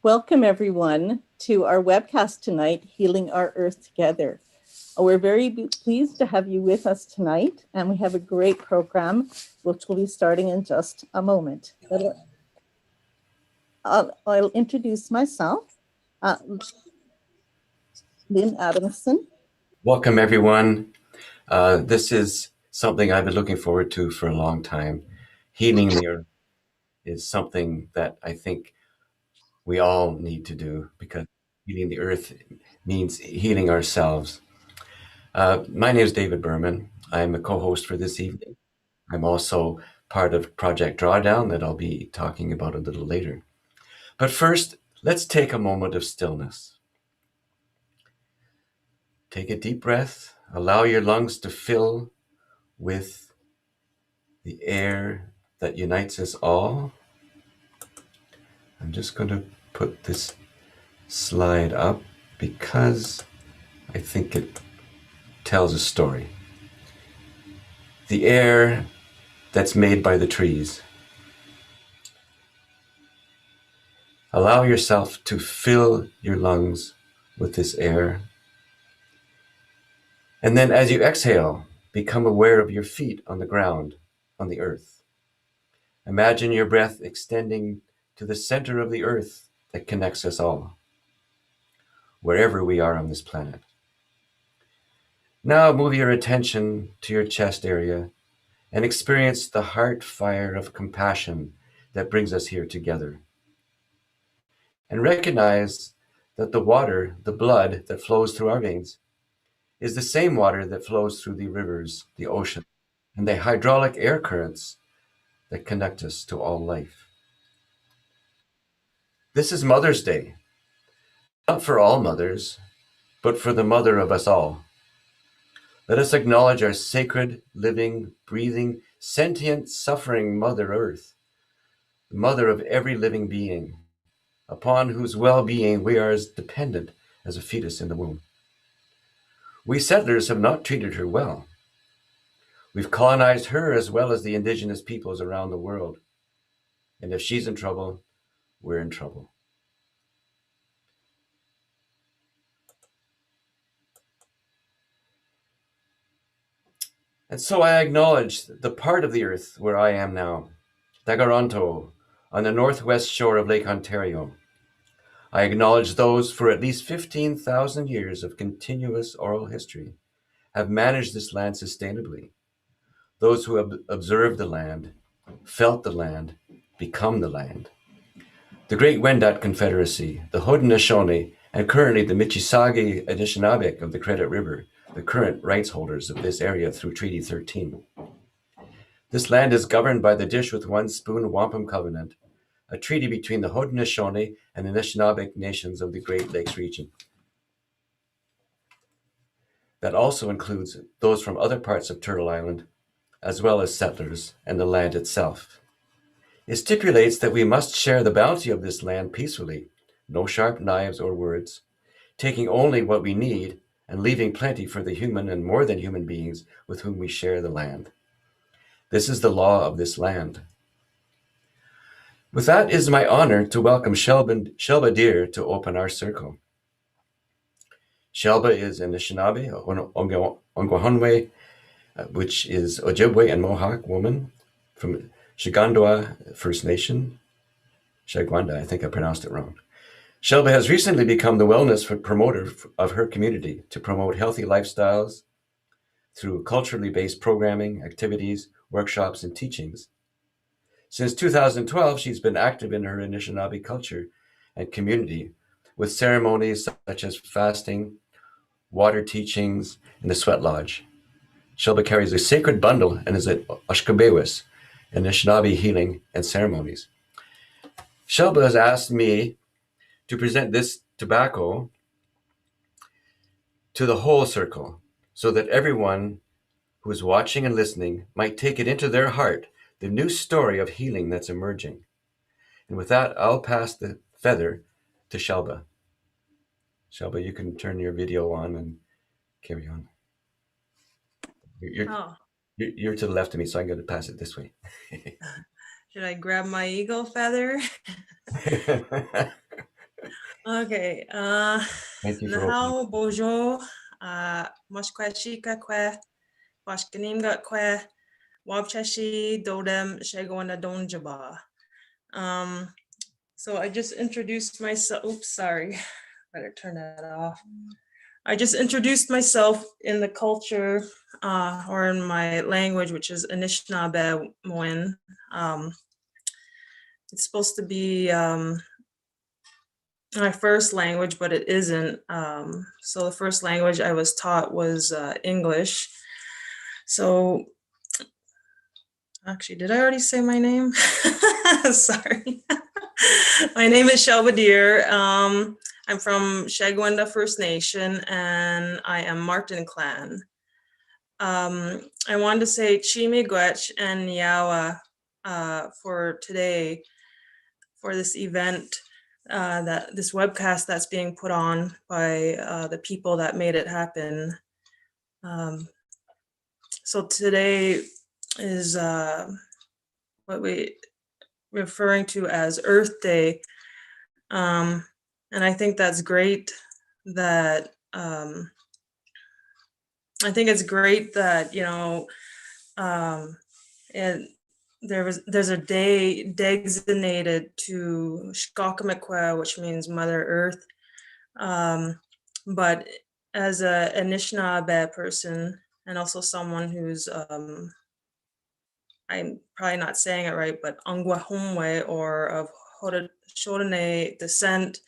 Welcome everyone to our webcast tonight, Healing Our Earth Together. We're very pleased to have you with us tonight, and we have a great program, which will be starting in just a moment. I'll introduce myself, Lynn Adamson. Welcome everyone. This is something I've been looking forward to for a long time. Healing the earth is something that I think we all need to do, because healing the earth means healing ourselves. My name is David Berman. I'm a co-host for this evening. I'm also part of Project Drawdown that I'll be talking about a little later. But first, let's take a moment of stillness. Take a deep breath. Allow your lungs to fill with the air that unites us all. I'm just going to put this slide up because I think it tells a story. The air that's made by the trees. Allow yourself to fill your lungs with this air. And then as you exhale, become aware of your feet on the ground, on the earth. Imagine your breath extending to the center of the earth that connects us all, wherever we are on this planet. Now move your attention to your chest area and experience the heart fire of compassion that brings us here together. And recognize that the water, the blood that flows through our veins, is the same water that flows through the rivers, the ocean, and the hydraulic air currents that connect us to all life. This is Mother's Day, not for all mothers, but for the mother of us all. Let us acknowledge our sacred, living, breathing, sentient, suffering Mother Earth, the mother of every living being, upon whose well-being we are as dependent as a fetus in the womb. We settlers have not treated her well. We've colonized her as well as the indigenous peoples around the world. And if she's in trouble, we're in trouble. And so I acknowledge the part of the earth where I am now, Dagaronto, on the northwest shore of Lake Ontario. I acknowledge those for at least 15,000 years of continuous oral history have managed this land sustainably. Those who have observed the land, felt the land, become the land. The Great Wendat Confederacy, the Haudenosaunee, and currently the Mississauga Anishinaabe of the Credit River, the current rights holders of this area through Treaty 13. This land is governed by the Dish with One Spoon Wampum Covenant, a treaty between the Haudenosaunee and the Anishinaabe nations of the Great Lakes region. That also includes those from other parts of Turtle Island, as well as settlers and the land itself. It stipulates that we must share the bounty of this land peacefully, no sharp knives or words, taking only what we need and leaving plenty for the human and more than human beings with whom we share the land. This is the law of this land. With that, it is my honor to welcome Shelba Deer to open our circle. Shelba is Anishinaabe, Ongwahonwe, which is Ojibwe and Mohawk woman from Shigandwa First Nation. Shagwanda, I think I pronounced it wrong. Shelba has recently become the wellness promoter of her community to promote healthy lifestyles through culturally based programming, activities, workshops, and teachings. Since 2012, she's been active in her Anishinaabe culture and community with ceremonies such as fasting, water teachings, and the sweat lodge. Shelba carries a sacred bundle and is at Oshkabewis, Anishinaabe healing and ceremonies. Shelba has asked me to present this tobacco to the whole circle so that everyone who is watching and listening might take it into their heart, the new story of healing that's emerging. And with that, I'll pass the feather to Shelba. Shelba, you can turn your video on and carry on. You're to the left of me, so I'm going to pass it this way. Should I grab my eagle feather? Okay. Thank you for opening. Nahau, bonjour. Moshkwe shika kwe, washkanimga kwe, wabchashi, dodem, shegwana donjaba. So I just introduced myself. Oops, sorry. Better turn that off. I just introduced myself in the culture or in my language, which is Anishinaabe Moin. It's supposed to be my first language, but it isn't. So the first language I was taught was English. So actually, did I already say my name? Sorry. My name is Shelbadeer. I'm from Shagwenda First Nation, and I am Martin Clan. I wanted to say Chimigwech and Niawa for today, for this event, that this webcast that's being put on by the people that made it happen. So today is what we referring to as Earth Day, and I think that's great. That I think it's great that and there's a day designated to Shkakamekwa, which means Mother Earth. But as a Anishinaabe person, and also someone who's I'm probably not saying it right, but Angwahumwe, or of Haudenosaunee descent,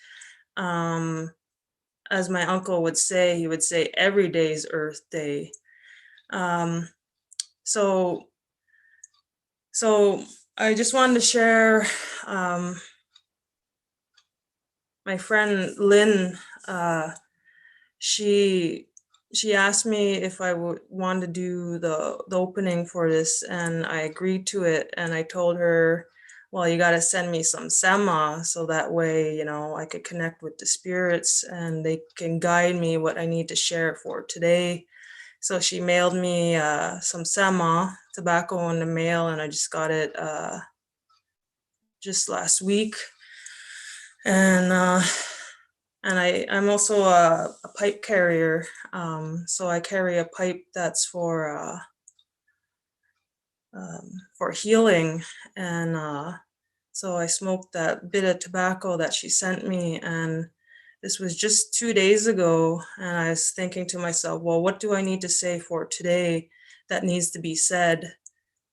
as my uncle would say, he would say every day's Earth Day. So I just wanted to share my friend Lynn. She asked me if I would want to do the opening for this, and I agreed to it. And I told her, well, you got to send me some sema, so that way, I could connect with the spirits and they can guide me what I need to share for today. So she mailed me some sema tobacco in the mail, and I just got it just last week. And I'm also a pipe carrier, so I carry a pipe that's for healing. And so I smoked that bit of tobacco that she sent me, and this was just 2 days ago. And I was thinking to myself, well, what do I need to say for today that needs to be said?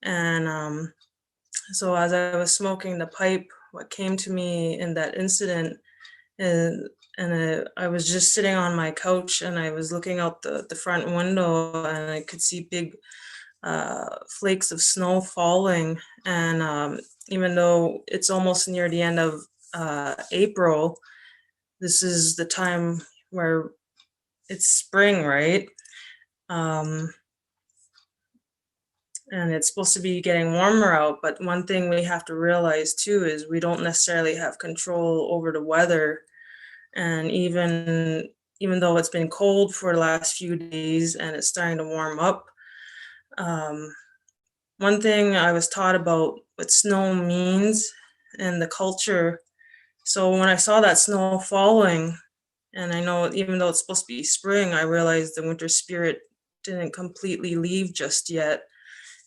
And so as I was smoking the pipe, what came to me in that incident is, I was just sitting on my couch and I was looking out the front window, and I could see big flakes of snow falling. And even though it's almost near the end of April, this is the time where it's spring, right? And it's supposed to be getting warmer out. But one thing we have to realize too is we don't necessarily have control over the weather. And even though it's been cold for the last few days and it's starting to warm up, one thing I was taught about what snow means and the culture. So when I saw that snow falling, and I know even though it's supposed to be spring, I realized the winter spirit didn't completely leave just yet.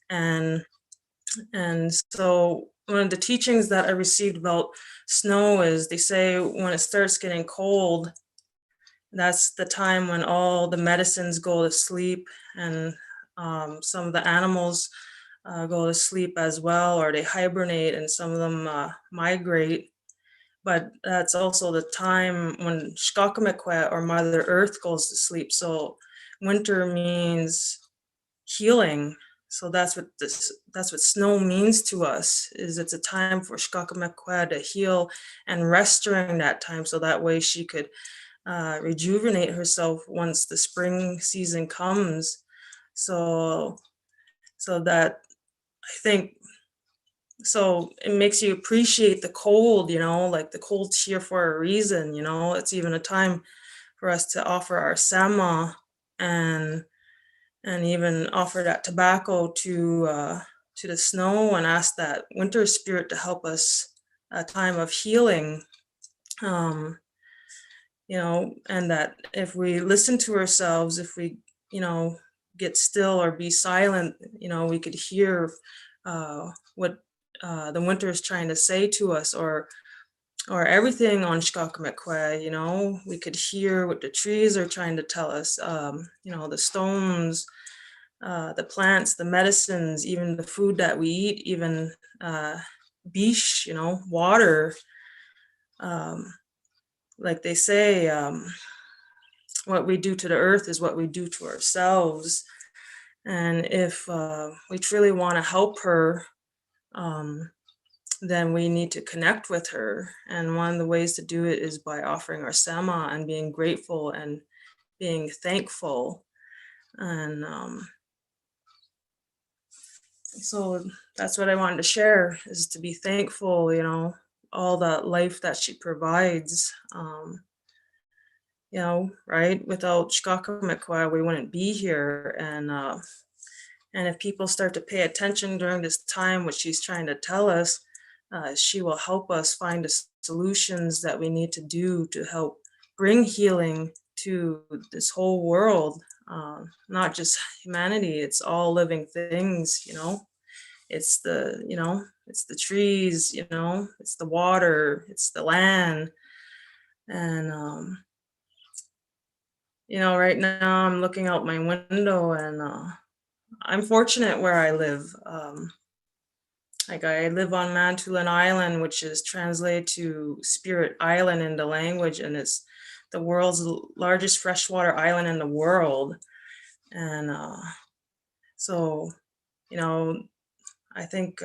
And so one of the teachings that I received about snow is, they say when it starts getting cold, that's the time when all the medicines go to sleep, and some of the animals go to sleep as well, or they hibernate, and some of them migrate. But that's also the time when Shkakamekwe, or Mother Earth, goes to sleep. So winter means healing. So that's what snow means to us, is it's a time for Shkakamekwe to heal and rest during that time, so that way she could rejuvenate herself once the spring season comes. So that, I think, so it makes you appreciate the cold, like the cold's here for a reason. It's even a time for us to offer our sama, and even offer that tobacco to the snow, and ask that winter spirit to help us a time of healing. and that if we listen to ourselves, if we, get still or be silent, we could hear what the winter is trying to say to us, or everything on Shkakamekwe, we could hear what the trees are trying to tell us, the stones, the plants, the medicines, even the food that we eat, even bish, water. Like they say, what we do to the earth is what we do to ourselves. And if we truly want to help her, then we need to connect with her. And one of the ways to do it is by offering our sema and being grateful and being thankful. And so that's what I wanted to share, is to be thankful, all the life that she provides. Right? Without Shkakamekwa, we wouldn't be here. And if people start to pay attention during this time, what she's trying to tell us, she will help us find the solutions that we need to do to help bring healing to this whole world, not just humanity. It's all living things, It's it's the trees, it's the water, it's the land. And right now I'm looking out my window, and I'm fortunate where I live. Like, I live on Mantulan Island, which is translated to Spirit Island in the language, and it's the world's largest freshwater island in the world. And so, I think,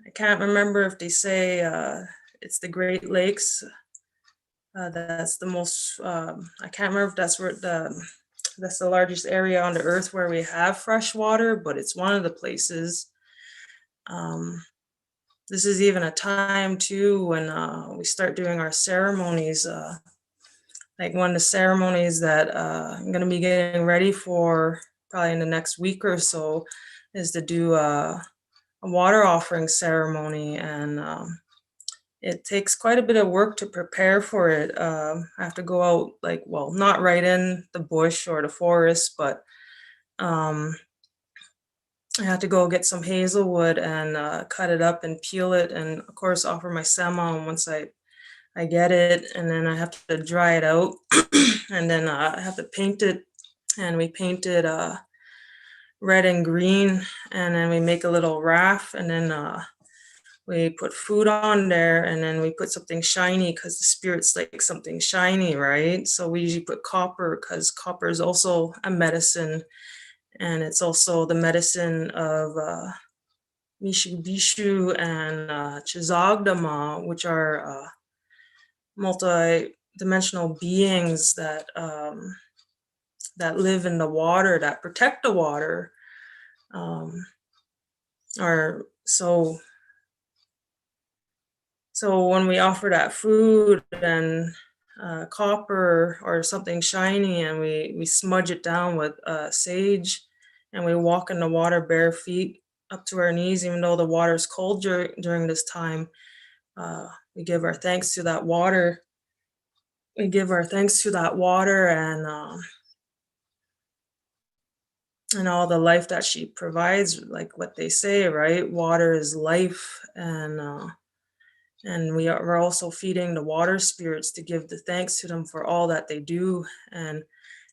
I can't remember if they say it's the Great Lakes. That's the most, I can't remember if that's where that's the largest area on the earth where we have fresh water, but it's one of the places. This is even a time too when we start doing our ceremonies. Like, one of the ceremonies that I'm going to be getting ready for probably in the next week or so is to do a water offering ceremony. And it takes quite a bit of work to prepare for it. I have to go out, not right in the bush or the forest, but I have to go get some hazelwood and cut it up and peel it, and of course offer my sema once I get it, and then I have to dry it out, and then I have to paint it, and we paint it red and green, and then we make a little raft, and then we put food on there, and then we put something shiny because the spirit's like something shiny, right? So we usually put copper because copper is also a medicine, and it's also the medicine of Mishu Bishu and Chizagdama, which are multi-dimensional beings that live in the water, that protect the water. So when we offer that food and copper or something shiny, and we smudge it down with sage, and we walk in the water bare feet up to our knees, even though the water is cold during this time, we give our thanks to that water. We give our thanks to that water and all the life that she provides, like what they say, right? Water is life, and we're also feeding the water spirits to give the thanks to them for all that they do. And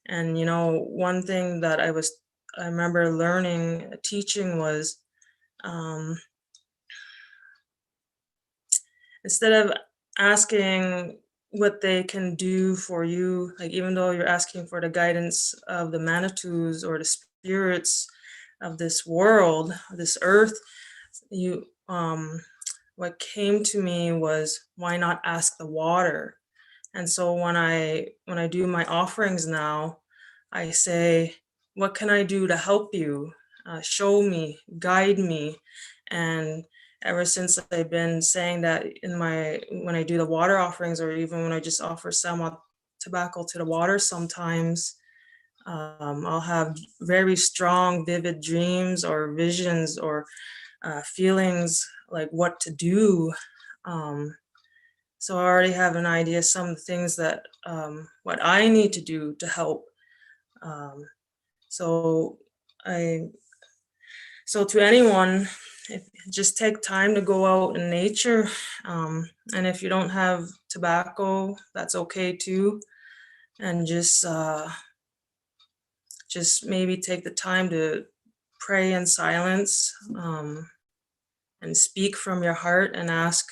one thing that I remember learning, teaching, was instead of asking what they can do for you, like, even though you're asking for the guidance of the Manitous or the spirits of this world, this earth, what came to me was, why not ask the water? And so when I do my offerings now, I say, what can I do to help you? Show me, guide me. And ever since I've been saying that when I do the water offerings, or even when I just offer sama tobacco to the water, sometimes I'll have very strong, vivid dreams or visions or feelings like what to do. So I already have an idea of some of the things that what I need to do to help. Um, so I so to anyone, just take time to go out in nature. And if you don't have tobacco, that's okay too. And just maybe take the time to pray in silence, and speak from your heart, and ask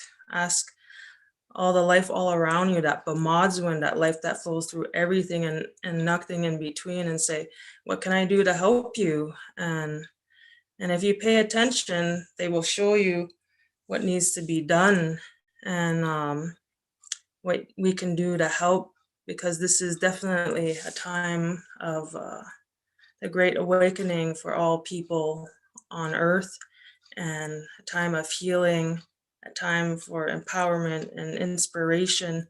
all the life all around you, that Bamadzwin, that life that flows through everything and nothing in between, and say, what can I do to help you? And if you pay attention, they will show you what needs to be done, and what we can do to help, because this is definitely a time of the great awakening for all people on earth, and a time of healing, a time for empowerment and inspiration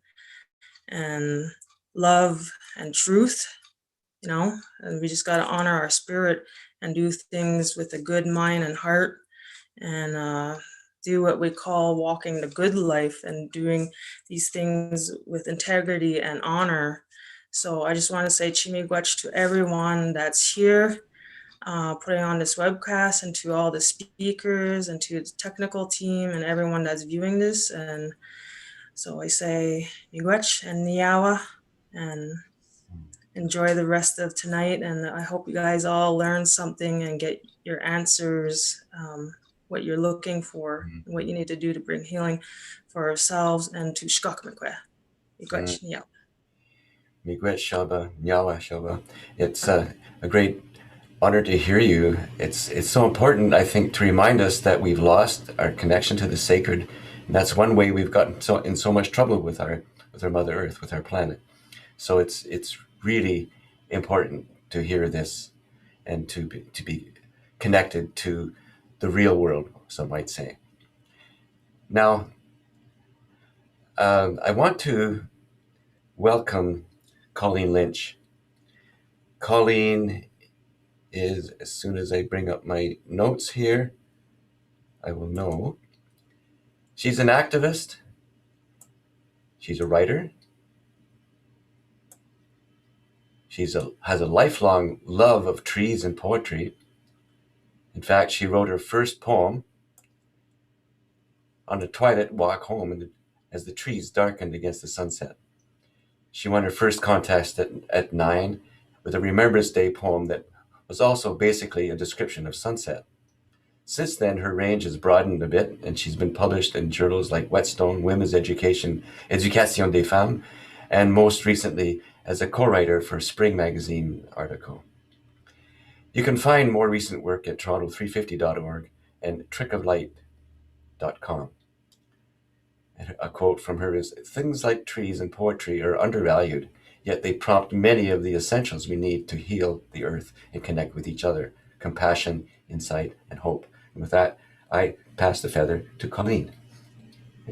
and love and truth, and we just got to honor our spirit and do things with a good mind and heart, and do what we call walking the good life, and doing these things with integrity and honor. So I just want to say Chimigwech to everyone that's here, putting on this webcast, and to all the speakers, and to the technical team, and everyone that's viewing this. And so I say Miigwech and Niawa, and enjoy the rest of tonight. And I hope you guys all learn something and get your answers, what you're looking for, and what you need to do to bring healing for ourselves and to Shkokmekwe. Miigwech, Niawa. Miigwech Shaba, Nyawa Shaba. It's a great honor to hear you. It's so important, I think, to remind us that we've lost our connection to the sacred. And that's one way we've gotten in so much trouble with our Mother Earth, with our planet. So it's really important to hear this, and to be connected to the real world, some might say. Now, I want to welcome Colleen Lynch. Colleen is, as soon as I bring up my notes here, I will know. She's an activist. She's a writer. She has a lifelong love of trees and poetry. In fact, she wrote her first poem on a twilight walk home as the trees darkened against the sunset. She won her first contest at 9 with a Remembrance Day poem that was also basically a description of sunset. Since then, her range has broadened a bit, and she's been published in journals like Whetstone, Women's Education, Éducation des Femmes, and most recently as a co-writer for Spring Magazine article. You can find more recent work at toronto350.org and trickoflight.com. And a quote from her is, "Things like trees and poetry are undervalued, yet they prompt many of the essentials we need to heal the earth and connect with each other: compassion, insight, and hope." And with that, I pass the feather to Colleen.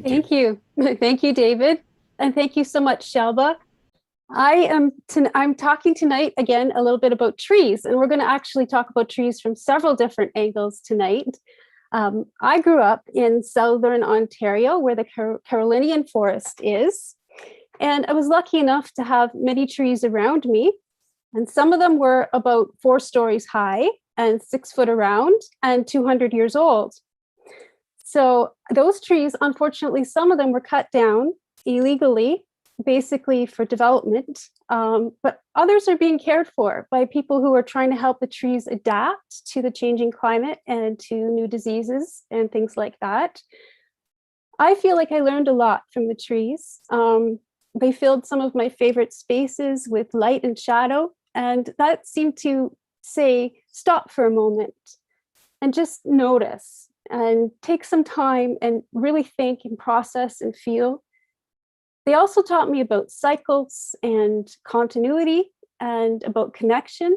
Thank you. Thank you, David. And thank you so much, Shelba. I'm talking tonight again a little bit about trees, and we're going to actually talk about trees from several different angles tonight. I grew up in southern Ontario, where the Carolinian forest is, and I was lucky enough to have many trees around me, and some of them were about 4 stories high and 6 foot around and 200 years old. So those trees, unfortunately, some of them were cut down illegally, basically for development, but others are being cared for by people who are trying to help the trees adapt to the changing climate and to new diseases and things like that. I feel like I learned a lot from the trees. They filled some of my favorite spaces with light and shadow, and that seemed to say, stop for a moment and just notice and take some time and really think and process and feel. They also taught me about cycles and continuity and about connection.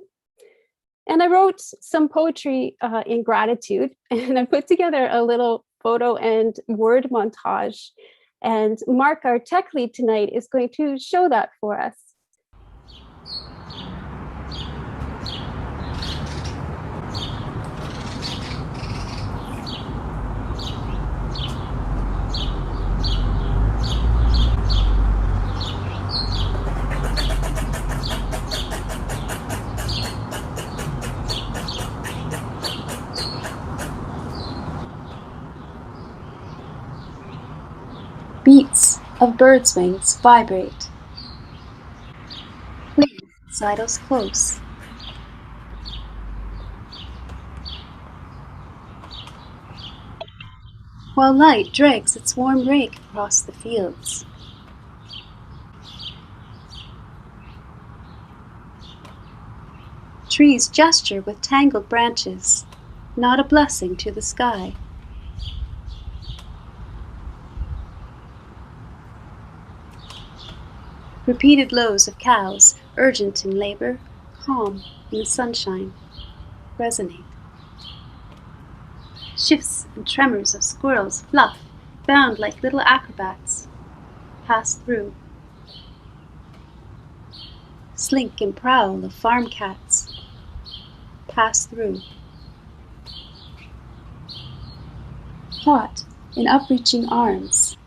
And I wrote some poetry in gratitude, and I put together a little photo and word montage. And Mark, our tech lead tonight, is going to show that for us. Beats of birds' wings vibrate. Wind sidles close. While light drags its warm rake across the fields. Trees gesture with tangled branches, not a blessing to the sky. Repeated lows of cows, urgent in labor, calm in the sunshine, resonate. Shifts and tremors of squirrels fluff, bound like little acrobats, pass through. Slink and prowl of farm cats, pass through. Caught in upreaching arms.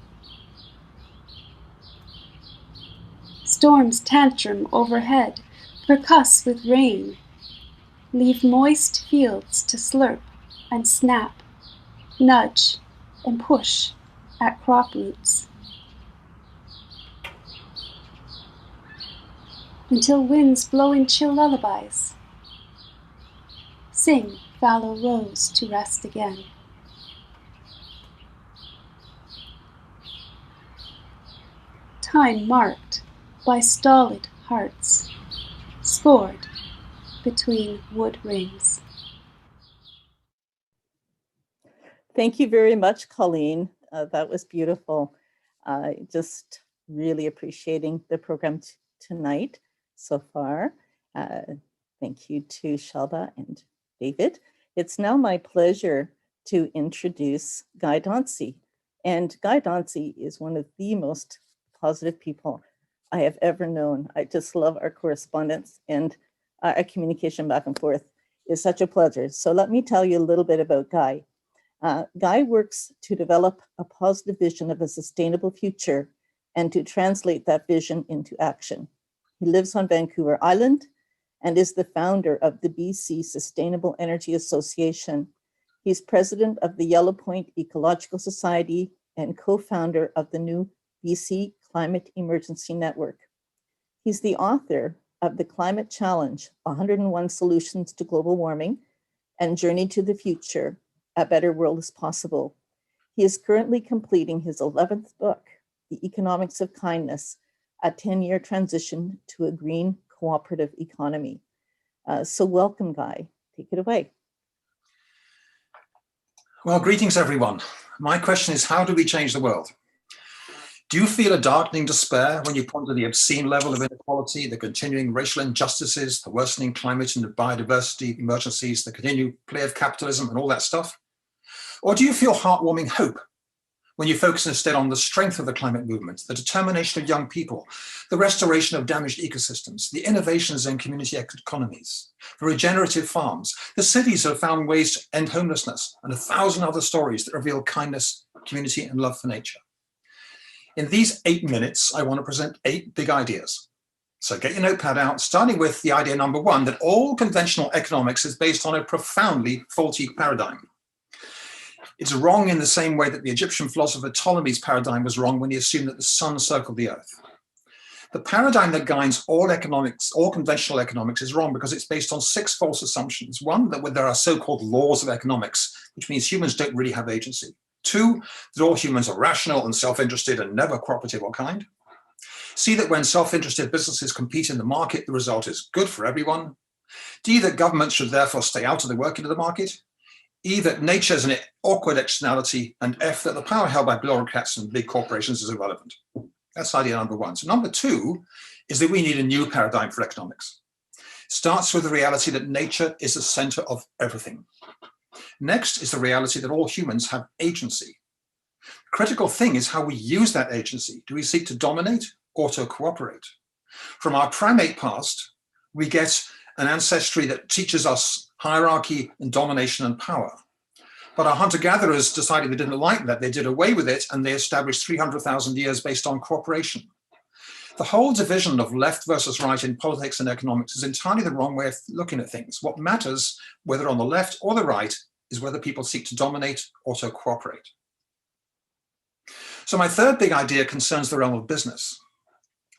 Storms tantrum overhead, percuss with rain, leave moist fields to slurp and snap, nudge and push at crop roots. Until winds blow in chill lullabies, sing fallow rose to rest again. Time marked by stolid hearts, scored between wood rings. Thank you very much, Colleen. That was beautiful. Just really appreciating the program tonight so far. Thank you to Shelba and David. It's now my pleasure to introduce Guy Dauncey. And Guy Dauncey is one of the most positive people I have ever known. I just love our correspondence, and our communication back and forth is such a pleasure. So let me tell you a little bit about Guy. Guy works to develop a positive vision of a sustainable future and to translate that vision into action. He lives on Vancouver Island and is the founder of the BC Sustainable Energy Association. He's president of the Yellow Point Ecological Society and co-founder of the new BC Climate Emergency Network. He's the author of The Climate Challenge, 101 Solutions to Global Warming and Journey to the Future, A Better World is Possible. He is currently completing his 11th book, The Economics of Kindness, a 10-year transition to a green cooperative economy. So welcome, Guy. Take it away. Well, greetings, everyone. My question is, how do we change the world? Do you feel a darkening despair when you ponder the obscene level of inequality, the continuing racial injustices, the worsening climate and the biodiversity emergencies, the continued play of capitalism and all that stuff? Or do you feel heartwarming hope when you focus instead on the strength of the climate movement, the determination of young people, the restoration of damaged ecosystems, the innovations in community economies, the regenerative farms, the cities that have found ways to end homelessness, and 1,000 other stories that reveal kindness, community, and love for nature? In these 8 minutes, I want to present 8 big ideas. So get your notepad out, starting with the idea number 1, that all conventional economics is based on a profoundly faulty paradigm. It's wrong in the same way that the Egyptian philosopher Ptolemy's paradigm was wrong when he assumed that the sun circled the earth. The paradigm that guides all economics, all conventional economics, is wrong because it's based on 6 false assumptions. 1, that there are so-called laws of economics, which means humans don't really have agency. 2, that all humans are rational and self-interested and never cooperative or kind. C, that when self-interested businesses compete in the market, the result is good for everyone. D, that governments should therefore stay out of the working of the market. E, that nature is an awkward externality. And F, that the power held by bureaucrats and big corporations is irrelevant. That's idea number 1. So number 2 is that we need a new paradigm for economics. It starts with the reality that nature is the center of everything. Next is the reality that all humans have agency. The critical thing is how we use that agency. Do we seek to dominate or to cooperate? From our primate past, we get an ancestry that teaches us hierarchy and domination and power. But our hunter-gatherers decided they didn't like that. They did away with it, and they established 300,000 years based on cooperation. The whole division of left versus right in politics and economics is entirely the wrong way of looking at things. What matters, whether on the left or the right, is whether people seek to dominate or to cooperate. So my third big idea concerns the realm of business.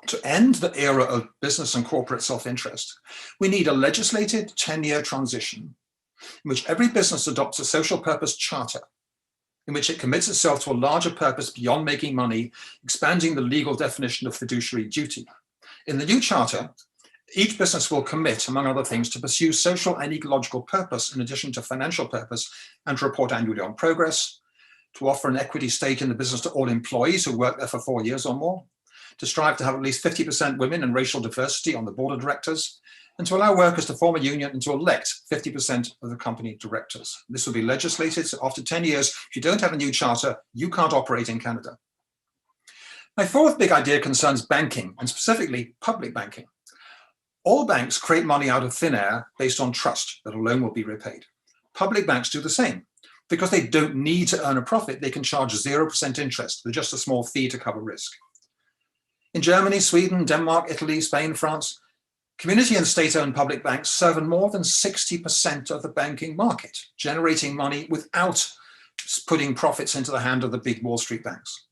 To end the era of business and corporate self-interest, we need a legislated 10-year transition in which every business adopts a social purpose charter, in which it commits itself to a larger purpose beyond making money, expanding the legal definition of fiduciary duty. In the new charter, each business will commit, among other things, to pursue social and ecological purpose in addition to financial purpose, and to report annually on progress, to offer an equity stake in the business to all employees who work there for 4 years or more, to strive to have at least 50% women and racial diversity on the board of directors, and to allow workers to form a union and to elect 50% of the company directors. This will be legislated, so after 10 years, if you don't have a new charter, you can't operate in Canada. My fourth big idea concerns banking, and specifically public banking. All banks create money out of thin air based on trust that a loan will be repaid. Public banks do the same. Because they don't need to earn a profit, they can charge 0% interest with just a small fee to cover risk. In Germany, Sweden, Denmark, Italy, Spain, France, community and state-owned public banks serve more than 60% of the banking market, generating money without putting profits into the hand of the big Wall Street banks.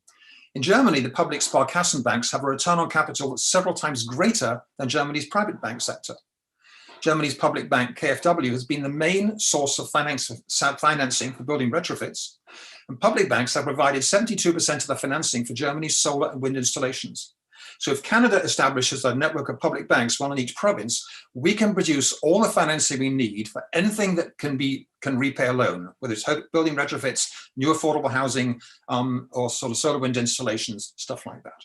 In Germany, the public Sparkassen banks have a return on capital that's several times greater than Germany's private bank sector. Germany's public bank, KfW, has been the main source of financing for building retrofits, and public banks have provided 72% of the financing for Germany's solar and wind installations. So if Canada establishes a network of public banks, one in each province, we can produce all the financing we need for anything that can repay a loan, whether it's building retrofits, new affordable housing, or sort of solar wind installations, stuff like that.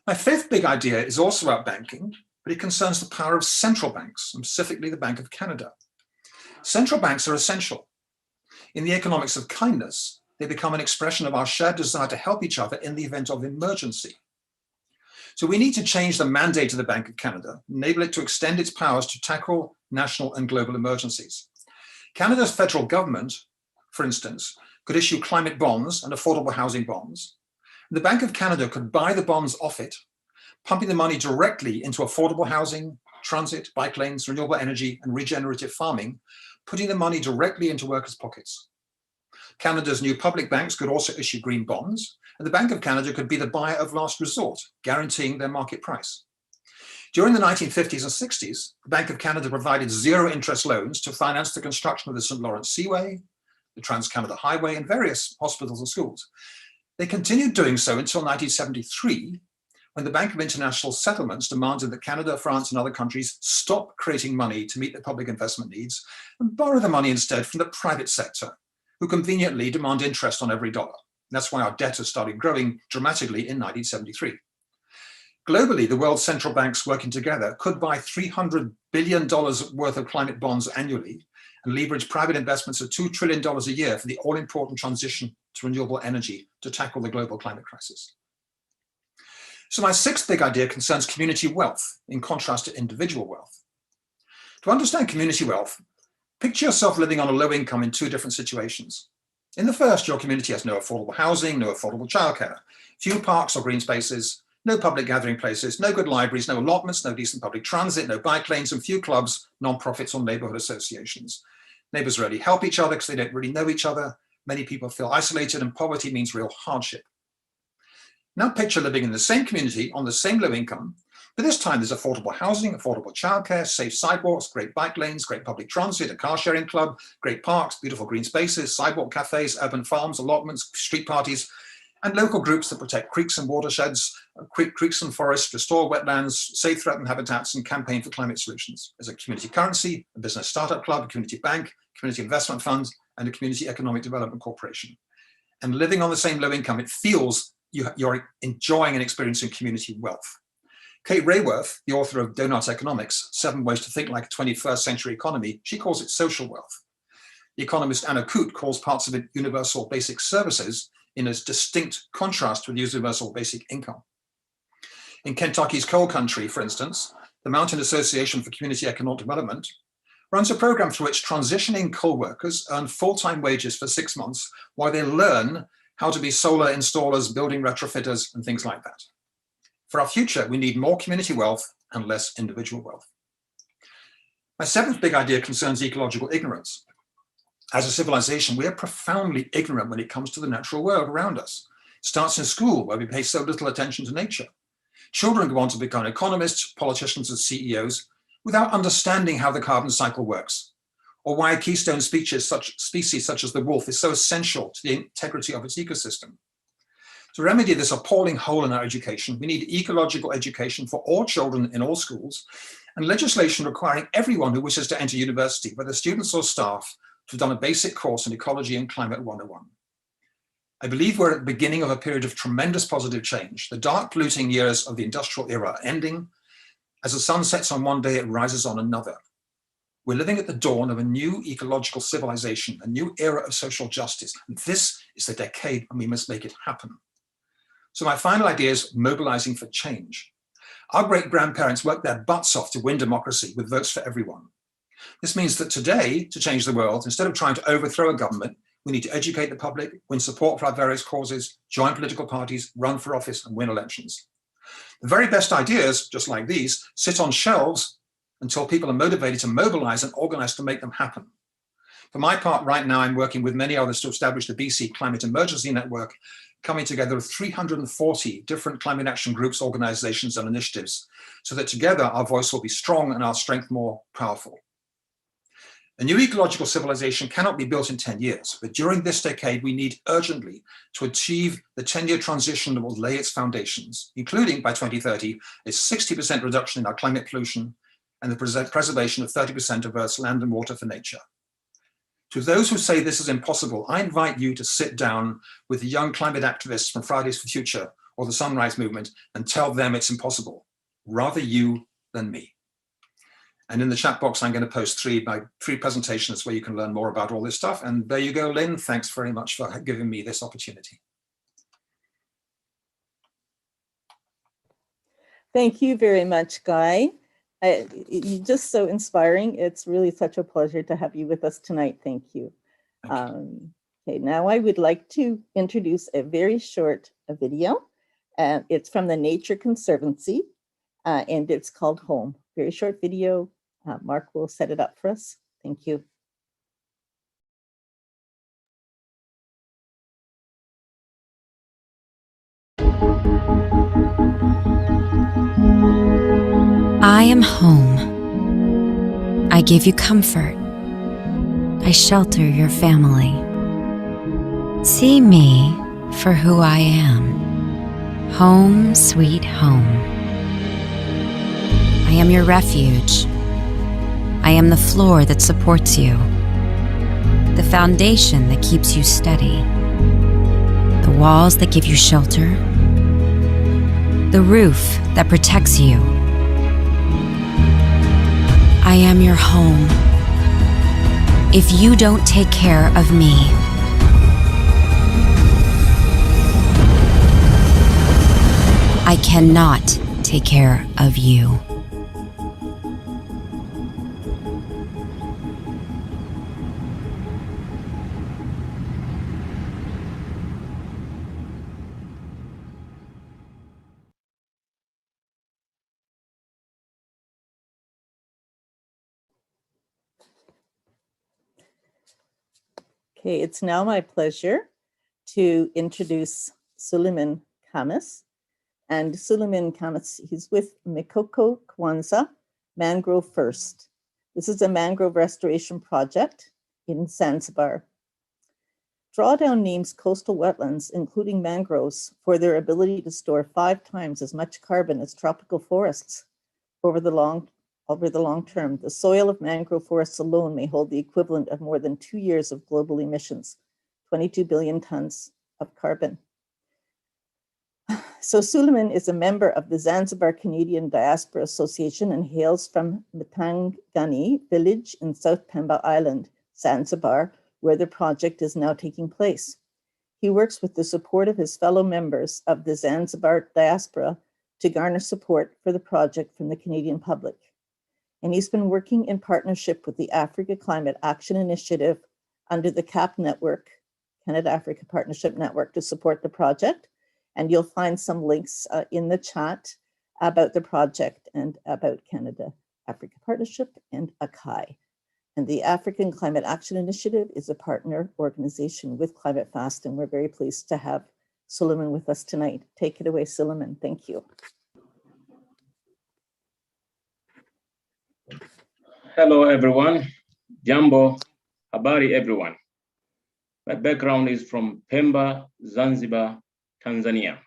My fifth big idea is also about banking, but it concerns the power of central banks, and specifically the Bank of Canada. Central banks are essential. In the economics of kindness, they become an expression of our shared desire to help each other in the event of emergency. So we need to change the mandate of the Bank of Canada, enable it to extend its powers to tackle national and global emergencies. Canada's federal government, for instance, could issue climate bonds and affordable housing bonds. The Bank of Canada could buy the bonds off it, pumping the money directly into affordable housing, transit, bike lanes, renewable energy, and regenerative farming, putting the money directly into workers' pockets. Canada's new public banks could also issue green bonds, and the Bank of Canada could be the buyer of last resort, guaranteeing their market price. During the 1950s and 60s, the Bank of Canada provided zero-interest loans to finance the construction of the St. Lawrence Seaway, the Trans-Canada Highway, and various hospitals and schools. They continued doing so until 1973, when the Bank of International Settlements demanded that Canada, France, and other countries stop creating money to meet their public investment needs and borrow the money instead from the private sector, who conveniently demand interest on every dollar. And that's why our debt has started growing dramatically in 1973. Globally, the world's central banks working together could buy $300 billion worth of climate bonds annually and leverage private investments of $2 trillion a year for the all-important transition to renewable energy to tackle the global climate crisis. So my sixth big idea concerns community wealth, in contrast to individual wealth. To understand community wealth, picture yourself living on a low income in two different situations. In the first, your community has no affordable housing, no affordable childcare, few parks or green spaces, no public gathering places, no good libraries, no allotments, no decent public transit, no bike lanes, and few clubs, non-profits, or neighborhood associations. Neighbors rarely help each other because they don't really know each other. Many people feel isolated, and poverty means real hardship. Now picture living in the same community on the same low income, but this time there's affordable housing, affordable childcare, safe sidewalks, great bike lanes, great public transit, a car sharing club, great parks, beautiful green spaces, sidewalk cafes, urban farms, allotments, street parties, and local groups that protect creeks and watersheds, creeks and forests, restore wetlands, save threatened habitats, and campaign for climate solutions. There's a community currency, a business startup club, a community bank, community investment fund, and a community economic development corporation. And living on the same low income, it feels you're enjoying and experiencing community wealth. Kate Raworth, the author of Donut Economics, 7 Ways to Think Like a 21st Century Economy, she calls it social wealth. The economist Anna Coote calls parts of it universal basic services in a distinct contrast with universal basic income. In Kentucky's coal country, for instance, the Mountain Association for Community Economic Development runs a program through which transitioning coal workers earn full-time wages for 6 months while they learn how to be solar installers, building retrofitters, and things like that. For our future, we need more community wealth and less individual wealth. My seventh big idea concerns ecological ignorance. As a civilization, we are profoundly ignorant when it comes to the natural world around us. starts in school, where we pay so little attention to nature. Children go on to become economists, politicians, and CEOs without understanding how the carbon cycle works, or why a keystone species such as the wolf is so essential to the integrity of its ecosystem. To remedy this appalling hole in our education, we need ecological education for all children in all schools, and legislation requiring everyone who wishes to enter university, whether students or staff, to have done a basic course in Ecology and Climate 101. I believe we're at the beginning of a period of tremendous positive change. The dark polluting years of the industrial era are ending. As the sun sets on one day, it rises on another. We're living at the dawn of a new ecological civilization, a new era of social justice. And this is the decade when we must make it happen. So my final idea is mobilizing for change. Our great-grandparents worked their butts off to win democracy with votes for everyone. This means that today, to change the world, instead of trying to overthrow a government, we need to educate the public, win support for our various causes, join political parties, run for office, and win elections. The very best ideas, just like these, sit on shelves until people are motivated to mobilize and organize to make them happen. For my part, right now, I'm working with many others to establish the BC Climate Emergency Network, coming together with 340 different climate action groups, organizations, and initiatives, so that together our voice will be strong and our strength more powerful. A new ecological civilization cannot be built in 10 years, but during this decade, we need urgently to achieve the 10-year transition that will lay its foundations, including by 2030, a 60% reduction in our climate pollution and the preservation of 30% of Earth's land and water for nature. To those who say this is impossible, I invite you to sit down with the young climate activists from Fridays for Future or the Sunrise Movement and tell them it's impossible. Rather you than me. And in the chat box, I'm going to post three presentations where you can learn more about all this stuff. And there you go, Lynn. Thanks very much for giving me this opportunity. Thank you very much, Guy. You're just so inspiring. It's really such a pleasure to have you with us tonight. Thank you. Okay, now I would like to introduce a very short video. It's from the Nature Conservancy, and it's called Home. Very short video. Mark will set it up for us. Thank you. I am home. I give you comfort. I shelter your family. See me for who I am. Home, sweet home. I am your refuge. I am the floor that supports you. The foundation that keeps you steady. The walls that give you shelter. The roof that protects you. I am your home. If you don't take care of me, I cannot take care of you. Okay, it's now my pleasure to introduce Suleiman Khamis. And Suleiman Khamis, he's with Mikoko Kwanza Mangrove First. This is a mangrove restoration project in Zanzibar. Drawdown names coastal wetlands, including mangroves, for their ability to store 5 times as much carbon as tropical forests over the long term. The soil of mangrove forests alone may hold the equivalent of more than 2 years of global emissions, 22 billion tons of carbon. So Suleiman is a member of the Zanzibar Canadian Diaspora Association and hails from Mtangani village in South Pemba Island, Zanzibar, where the project is now taking place. He works with the support of his fellow members of the Zanzibar diaspora to garner support for the project from the Canadian public. And he's been working in partnership with the Africa Climate Action Initiative under the CAP network, Canada-Africa Partnership Network, to support the project. And you'll find some links in the chat about the project and about Canada-Africa Partnership and ACAI. And the African Climate Action Initiative is a partner organization with Climate Fast, and we're very pleased to have Suleiman with us tonight. Take it away, Suleiman. Thank you. Hello, everyone. Jambo, habari, everyone. My background is from Pemba, Zanzibar, Tanzania.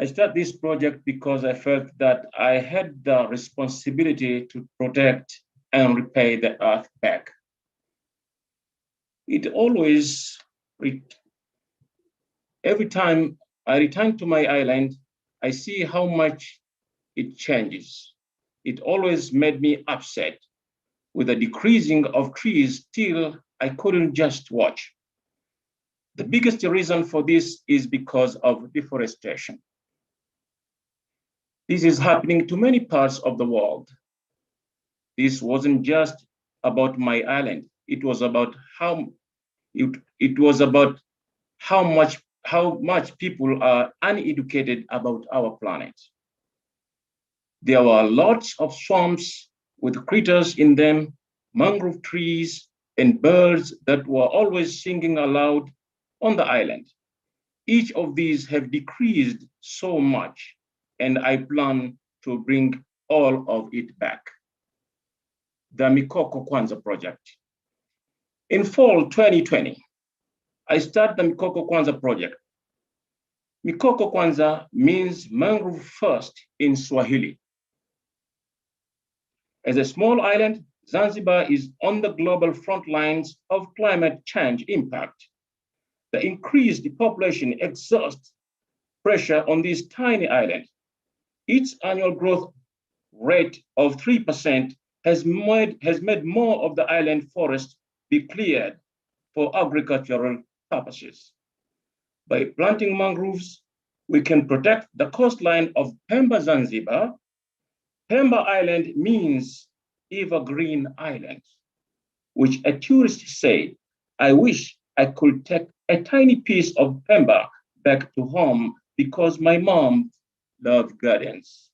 I started this project because I felt that I had the responsibility to protect and repay the earth back. It always, every time I return to my island, I see how much it changes. It always made me upset with the decreasing of trees till I couldn't just watch. The biggest reason for this is because of deforestation. This is happening to many parts of the world. This wasn't just about my island. It was about how much people are uneducated about our planet. There were lots of swamps with critters in them, mangrove trees, and birds that were always singing aloud on the island. Each of these have decreased so much, and I plan to bring all of it back. The Mikoko Kwanza project. In fall 2020, I started the Mikoko Kwanza project. Mikoko Kwanza means Mangrove First in Swahili. As a small island, Zanzibar is on the global front lines of climate change impact. The increased population exerts pressure on this tiny island. Its annual growth rate of 3% has made more of the island forest be cleared for agricultural purposes. By planting mangroves, we can protect the coastline of Pemba, Zanzibar. Pemba Island means evergreen island, which a tourist said, I wish I could take a tiny piece of Pemba back to home because my mom loved gardens.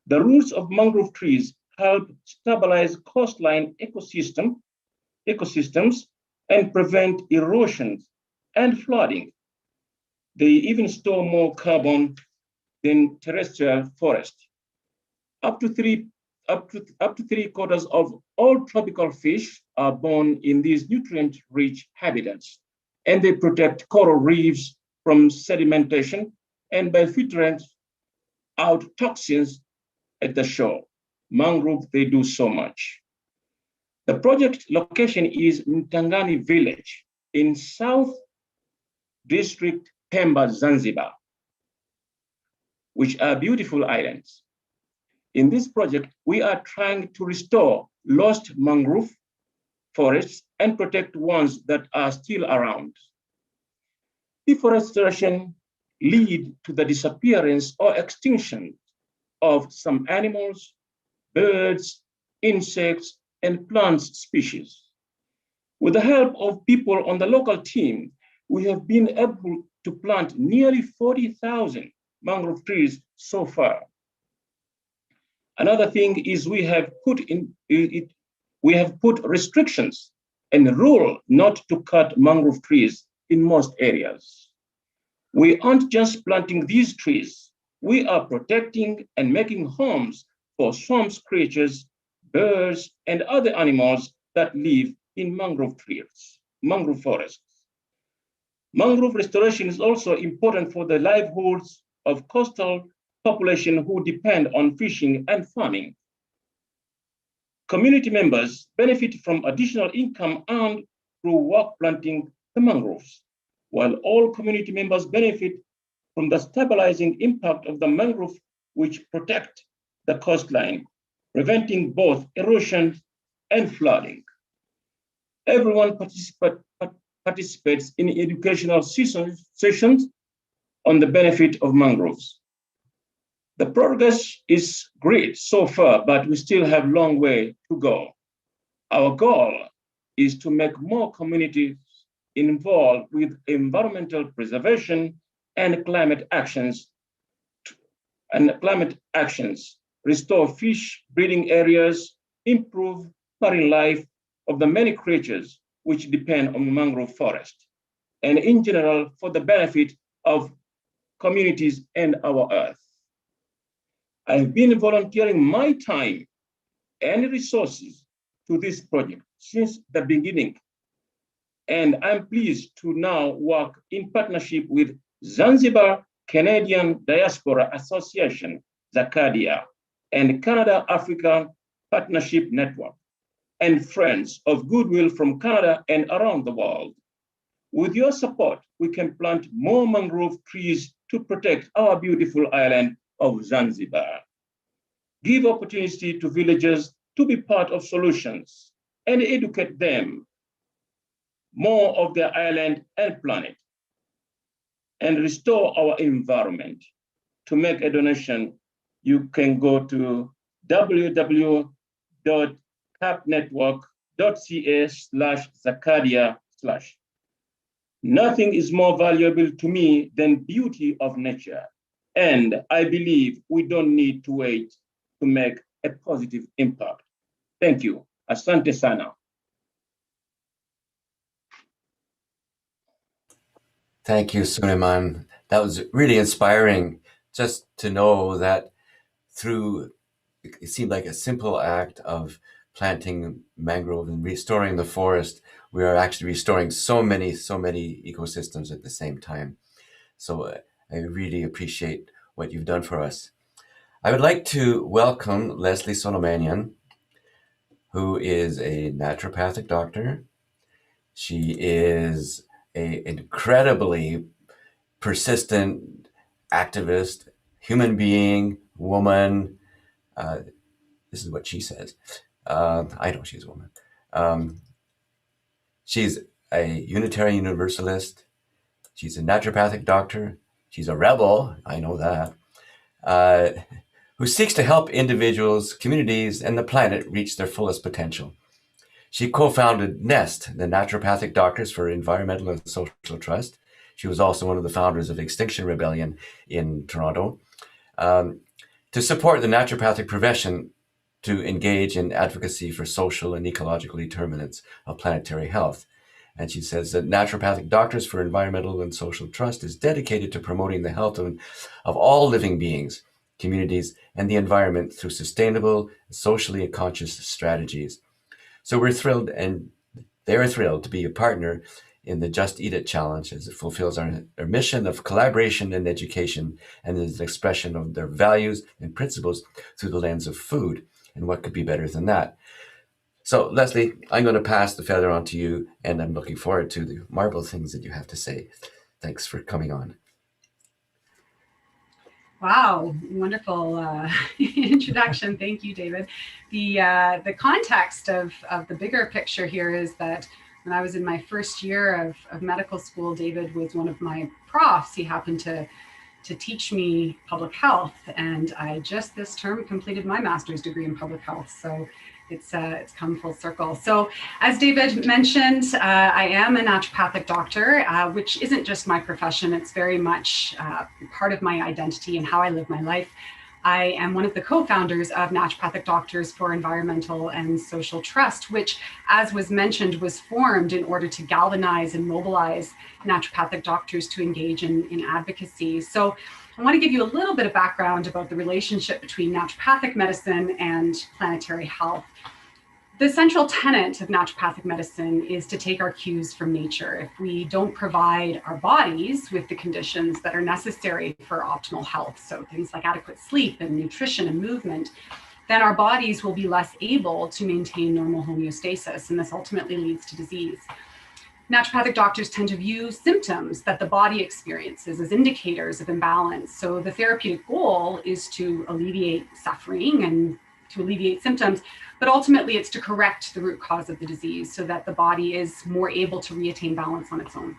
The roots of mangrove trees help stabilize coastline ecosystems and prevent erosion and flooding. They even store more carbon than terrestrial forest. Up to three quarters of all tropical fish are born in these nutrient-rich habitats, and they protect coral reefs from sedimentation and by filtering out toxins at the shore. Mangrove, they do so much. The project location is Mtangani village in South District, Pemba, Zanzibar, which are beautiful islands. In this project, we are trying to restore lost mangrove forests and protect ones that are still around. Deforestation leads to the disappearance or extinction of some animals, birds, insects, and plant species. With the help of people on the local team, we have been able to plant nearly 40,000 mangrove trees so far. Another thing is we have put restrictions and a rule not to cut mangrove trees in most areas. We aren't just planting these trees, we are protecting and making homes for swamp creatures, birds, and other animals that live in mangrove forests. Mangrove restoration is also important for the livelihoods of coastal population who depend on fishing and farming. Community members benefit from additional income earned through work planting the mangroves, while all community members benefit from the stabilizing impact of the mangrove, which protect the coastline, preventing both erosion and flooding. Everyone participates in educational sessions on the benefit of mangroves. The progress is great so far, but we still have a long way to go. Our goal is to make more communities involved with environmental preservation and climate actions, restore fish breeding areas, improve marine life of the many creatures which depend on mangrove forest. and in general for the benefit of communities and our earth. I've been volunteering my time and resources to this project since the beginning, and I'm pleased to now work in partnership with Zanzibar Canadian Diaspora Association, Zakadia, and Canada African Partnership Network, and Friends of Goodwill from Canada and around the world. With your support, we can plant more mangrove trees to protect our beautiful island of Zanzibar. Give opportunity to villagers to be part of solutions and educate them more of their island and planet, and restore our environment. To make a donation, you can go to www.capnetwork.ca/Zakadia/. Nothing is more valuable to me than beauty of nature. And I believe we don't need to wait to make a positive impact. Thank you. Asante sana. Thank you, Suleiman. That was really inspiring, just to know that through, it seemed like a simple act of planting mangrove and restoring the forest, we are actually restoring so many ecosystems at the same time. So I really appreciate what you've done for us. I would like to welcome Leslie Solomanian, who is a naturopathic doctor. She is an incredibly persistent activist, human being, woman. This is what she says. I know she's a woman. She's a Unitarian Universalist. She's a naturopathic doctor. She's a rebel, I know that, who seeks to help individuals, communities, and the planet reach their fullest potential. She co-founded NEST, the Naturopathic Doctors for Environmental and Social Trust. She was also one of the founders of Extinction Rebellion in Toronto, to support the naturopathic profession to engage in advocacy for social and ecological determinants of planetary health. And she says that Naturopathic Doctors for Environmental and Social Trust is dedicated to promoting the health of all living beings, communities, and the environment through sustainable, socially conscious strategies. So we're thrilled, and they're thrilled to be a partner in the Just Eat It Challenge, as it fulfills our mission of collaboration and education, and is an expression of their values and principles through the lens of food. And what could be better than that? So Leslie, I'm going to pass the feather on to you, and I'm looking forward to the marvelous things that you have to say. Thanks for coming on. Wow, wonderful introduction. Thank you, David. The context of the bigger picture here is that when I was in my first year of medical school, David was one of my profs. He happened to teach me public health, and I just this term completed my master's degree in public health. So it's come full circle. So as David mentioned, I am a naturopathic doctor, which isn't just my profession. It's very much part of my identity and how I live my life. I am one of the co-founders of Naturopathic Doctors for Environmental and Social Trust, which, as was mentioned, was formed in order to galvanize and mobilize naturopathic doctors to engage in advocacy. So I want to give you a little bit of background about the relationship between naturopathic medicine and planetary health. The central tenet of naturopathic medicine is to take our cues from nature. If we don't provide our bodies with the conditions that are necessary for optimal health, so things like adequate sleep and nutrition and movement, then our bodies will be less able to maintain normal homeostasis, and this ultimately leads to disease. Naturopathic doctors tend to view symptoms that the body experiences as indicators of imbalance. So the therapeutic goal is to alleviate suffering and to alleviate symptoms, but ultimately it's to correct the root cause of the disease so that the body is more able to reattain balance on its own.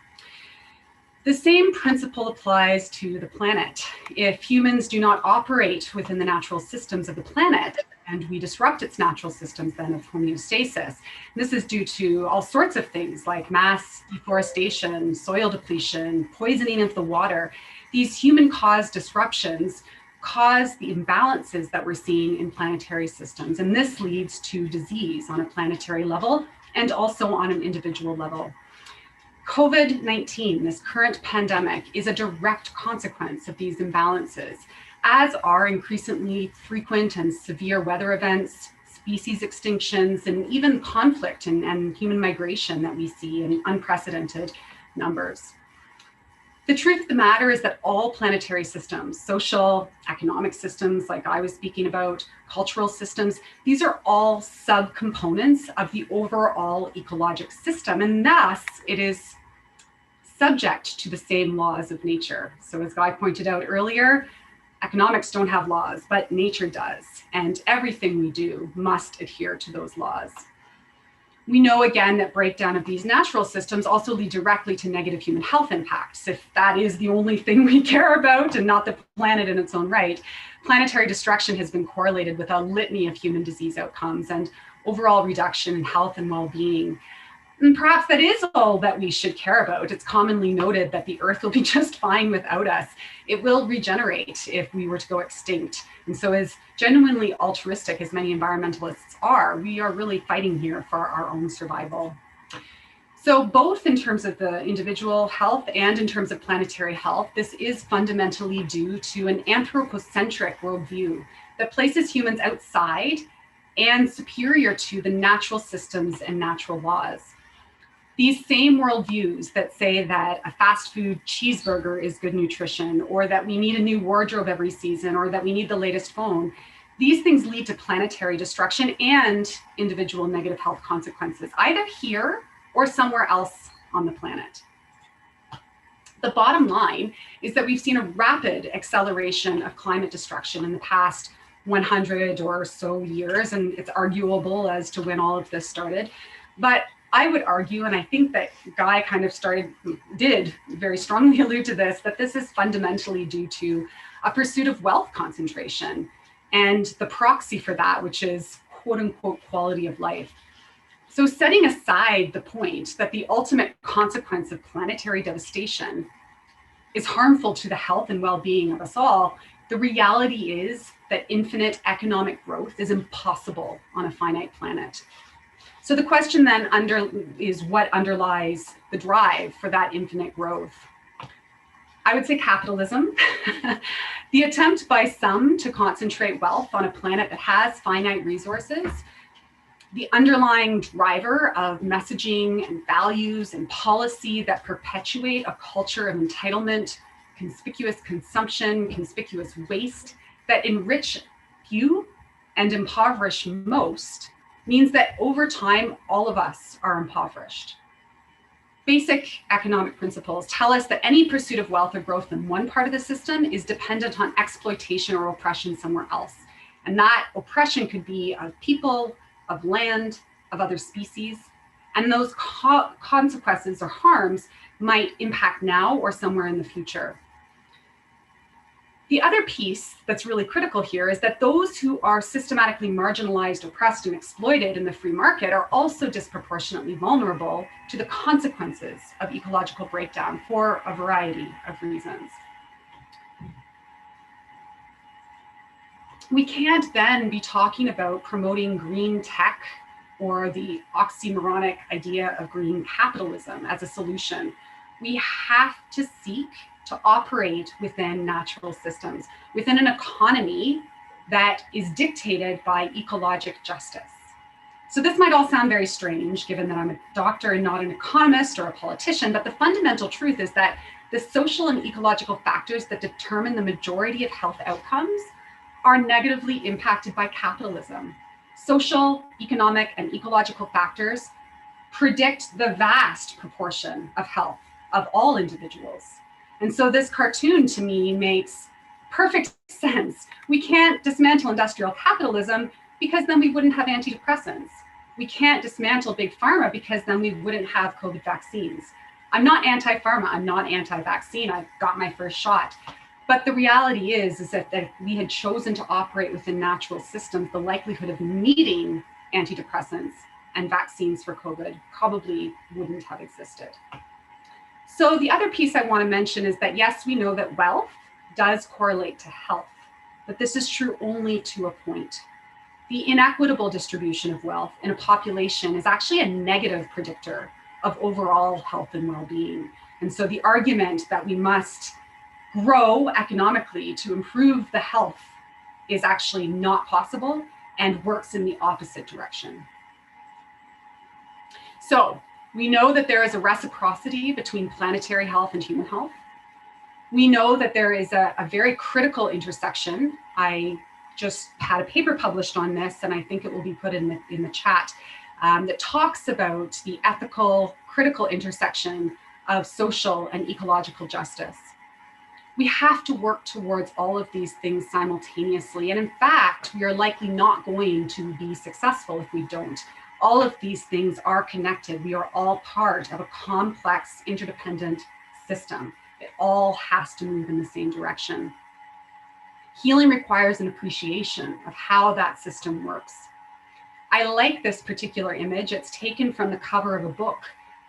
The same principle applies to the planet. If humans do not operate within the natural systems of the planet, and we disrupt its natural systems then of homeostasis, this is due to all sorts of things like mass deforestation, soil depletion, poisoning of the water. These human-caused disruptions cause the imbalances that we're seeing in planetary systems, and this leads to disease on a planetary level and also on an individual level. COVID-19, this current pandemic, is a direct consequence of these imbalances, as are increasingly frequent and severe weather events, species extinctions, and even conflict and human migration that we see in unprecedented numbers. The truth of the matter is that all planetary systems, social, economic systems like I was speaking about, cultural systems, these are all subcomponents of the overall ecologic system, and thus it is subject to the same laws of nature. So as Guy pointed out earlier, economics don't have laws, but nature does, and everything we do must adhere to those laws. We know again that breakdown of these natural systems also lead directly to negative human health impacts. If that is the only thing we care about and not the planet in its own right, planetary destruction has been correlated with a litany of human disease outcomes and overall reduction in health and well-being. And perhaps that is all that we should care about. It's commonly noted that the Earth will be just fine without us. It will regenerate if we were to go extinct. And so as genuinely altruistic as many environmentalists are, we are really fighting here for our own survival. So both in terms of the individual health and in terms of planetary health, this is fundamentally due to an anthropocentric worldview that places humans outside and superior to the natural systems and natural laws. These same worldviews that say that a fast food cheeseburger is good nutrition, or that we need a new wardrobe every season, or that we need the latest phone, these things lead to planetary destruction and individual negative health consequences, either here or somewhere else on the planet. The bottom line is that we've seen a rapid acceleration of climate destruction in the past 100 or so years, and it's arguable as to when all of this started. But I would argue, and I think that Guy kind of did very strongly allude to this, that this is fundamentally due to a pursuit of wealth concentration and the proxy for that, which is quote unquote quality of life. So setting aside the point that the ultimate consequence of planetary devastation is harmful to the health and well-being of us all, the reality is that infinite economic growth is impossible on a finite planet. So the question then is what underlies the drive for that infinite growth? I would say capitalism. The attempt by some to concentrate wealth on a planet that has finite resources, the underlying driver of messaging and values and policy that perpetuate a culture of entitlement, conspicuous consumption, conspicuous waste that enrich few and impoverish most, means that over time, all of us are impoverished. Basic economic principles tell us that any pursuit of wealth or growth in one part of the system is dependent on exploitation or oppression somewhere else. And that oppression could be of people, of land, of other species. And those consequences or harms might impact now or somewhere in the future. The other piece that's really critical here is that those who are systematically marginalized, oppressed, and exploited in the free market are also disproportionately vulnerable to the consequences of ecological breakdown for a variety of reasons. We can't then be talking about promoting green tech or the oxymoronic idea of green capitalism as a solution. We have to seek to operate within natural systems, within an economy that is dictated by ecologic justice. So this might all sound very strange, given that I'm a doctor and not an economist or a politician, but the fundamental truth is that the social and ecological factors that determine the majority of health outcomes are negatively impacted by capitalism. Social, economic, and ecological factors predict the vast proportion of health of all individuals. And so this cartoon to me makes perfect sense. We can't dismantle industrial capitalism because then we wouldn't have antidepressants. We can't dismantle big pharma because then we wouldn't have COVID vaccines. I'm not anti-pharma, I'm not anti-vaccine, I got my first shot. But the reality is that if we had chosen to operate within natural systems, the likelihood of needing antidepressants and vaccines for COVID probably wouldn't have existed. So the other piece I want to mention is that, yes, we know that wealth does correlate to health, but this is true only to a point. The inequitable distribution of wealth in a population is actually a negative predictor of overall health and well-being. And so the argument that we must grow economically to improve the health is actually not possible and works in the opposite direction. So we know that there is a reciprocity between planetary health and human health. We know that there is a very critical intersection. I just had a paper published on this, and I think it will be put in the chat, that talks about the ethical, critical intersection of social and ecological justice. We have to work towards all of these things simultaneously. And in fact, we are likely not going to be successful if we don't. All of these things are connected. We are all part of a complex, interdependent system. It all has to move in the same direction. Healing requires an appreciation of how that system works. I like this particular image. It's taken from the cover of a book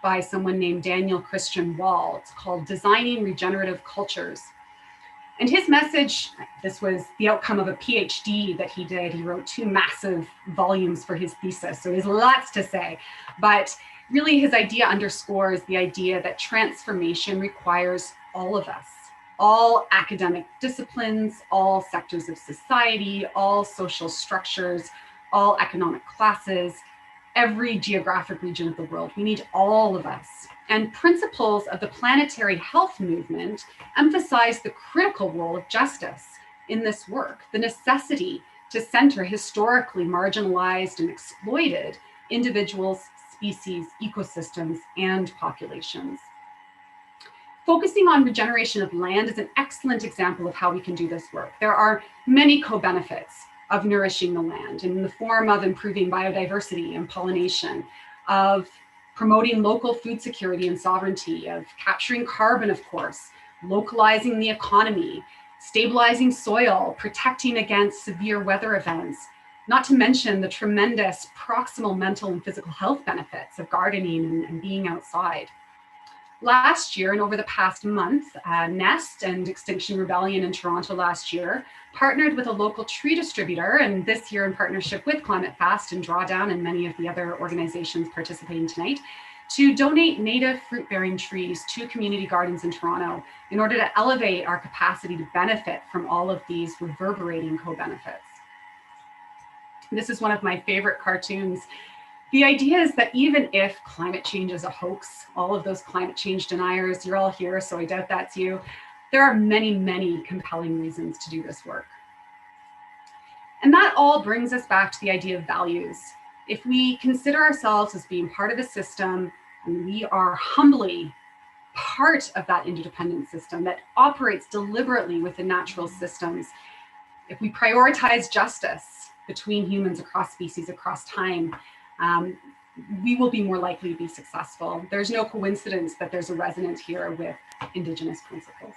by someone named Daniel Christian Wall. It's called Designing Regenerative Cultures. And his message, this was the outcome of a PhD that he did. He wrote 2 massive volumes for his thesis, so there's lots to say. But really his idea underscores the idea that transformation requires all of us, all academic disciplines, all sectors of society, all social structures, all economic classes, every geographic region of the world. We need all of us. And principles of the planetary health movement emphasize the critical role of justice in this work, the necessity to center historically marginalized and exploited individuals, species, ecosystems, and populations. Focusing on regeneration of land is an excellent example of how we can do this work. There are many co-benefits of nourishing the land in the form of improving biodiversity and pollination, of promoting local food security and sovereignty, of capturing carbon, of course, localizing the economy, stabilizing soil, protecting against severe weather events, not to mention the tremendous proximal mental and physical health benefits of gardening and being outside. Last year and over the past month, Nest and Extinction Rebellion in Toronto last year partnered with a local tree distributor, and this year in partnership with Climate Fast and Drawdown and many of the other organizations participating tonight, to donate native fruit-bearing trees to community gardens in Toronto in order to elevate our capacity to benefit from all of these reverberating co-benefits. This is one of my favorite cartoons. The idea is that even if climate change is a hoax, all of those climate change deniers, you're all here, so I doubt that's you, there are many, many compelling reasons to do this work. And that all brings us back to the idea of values. If we consider ourselves as being part of a system, and we are humbly part of that interdependent system that operates deliberately within natural systems, if we prioritize justice between humans across species, across time, we will be more likely to be successful. There's no coincidence that there's a resonance here with Indigenous principles.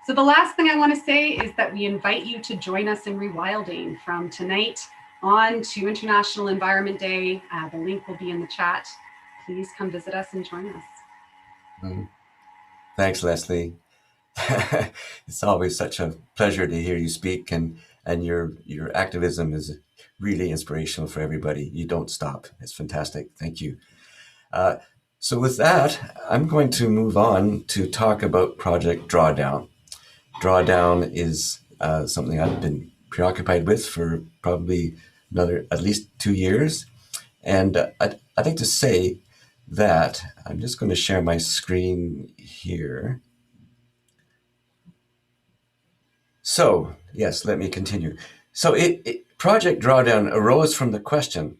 So the last thing I want to say is that we invite you to join us in rewilding from tonight on to International Environment Day. The link will be in the chat. Please come visit us and join us. Thanks, Leslie. It's always such a pleasure to hear you speak, and your activism is really inspirational for everybody. You don't stop. It's fantastic. Thank you. So with that, I'm going to move on to talk about Project Drawdown. Drawdown is something I've been preoccupied with for probably at least 2 years. And I'd like to say that I'm just going to share my screen here. So, yes, let me continue. So Project Drawdown arose from the question,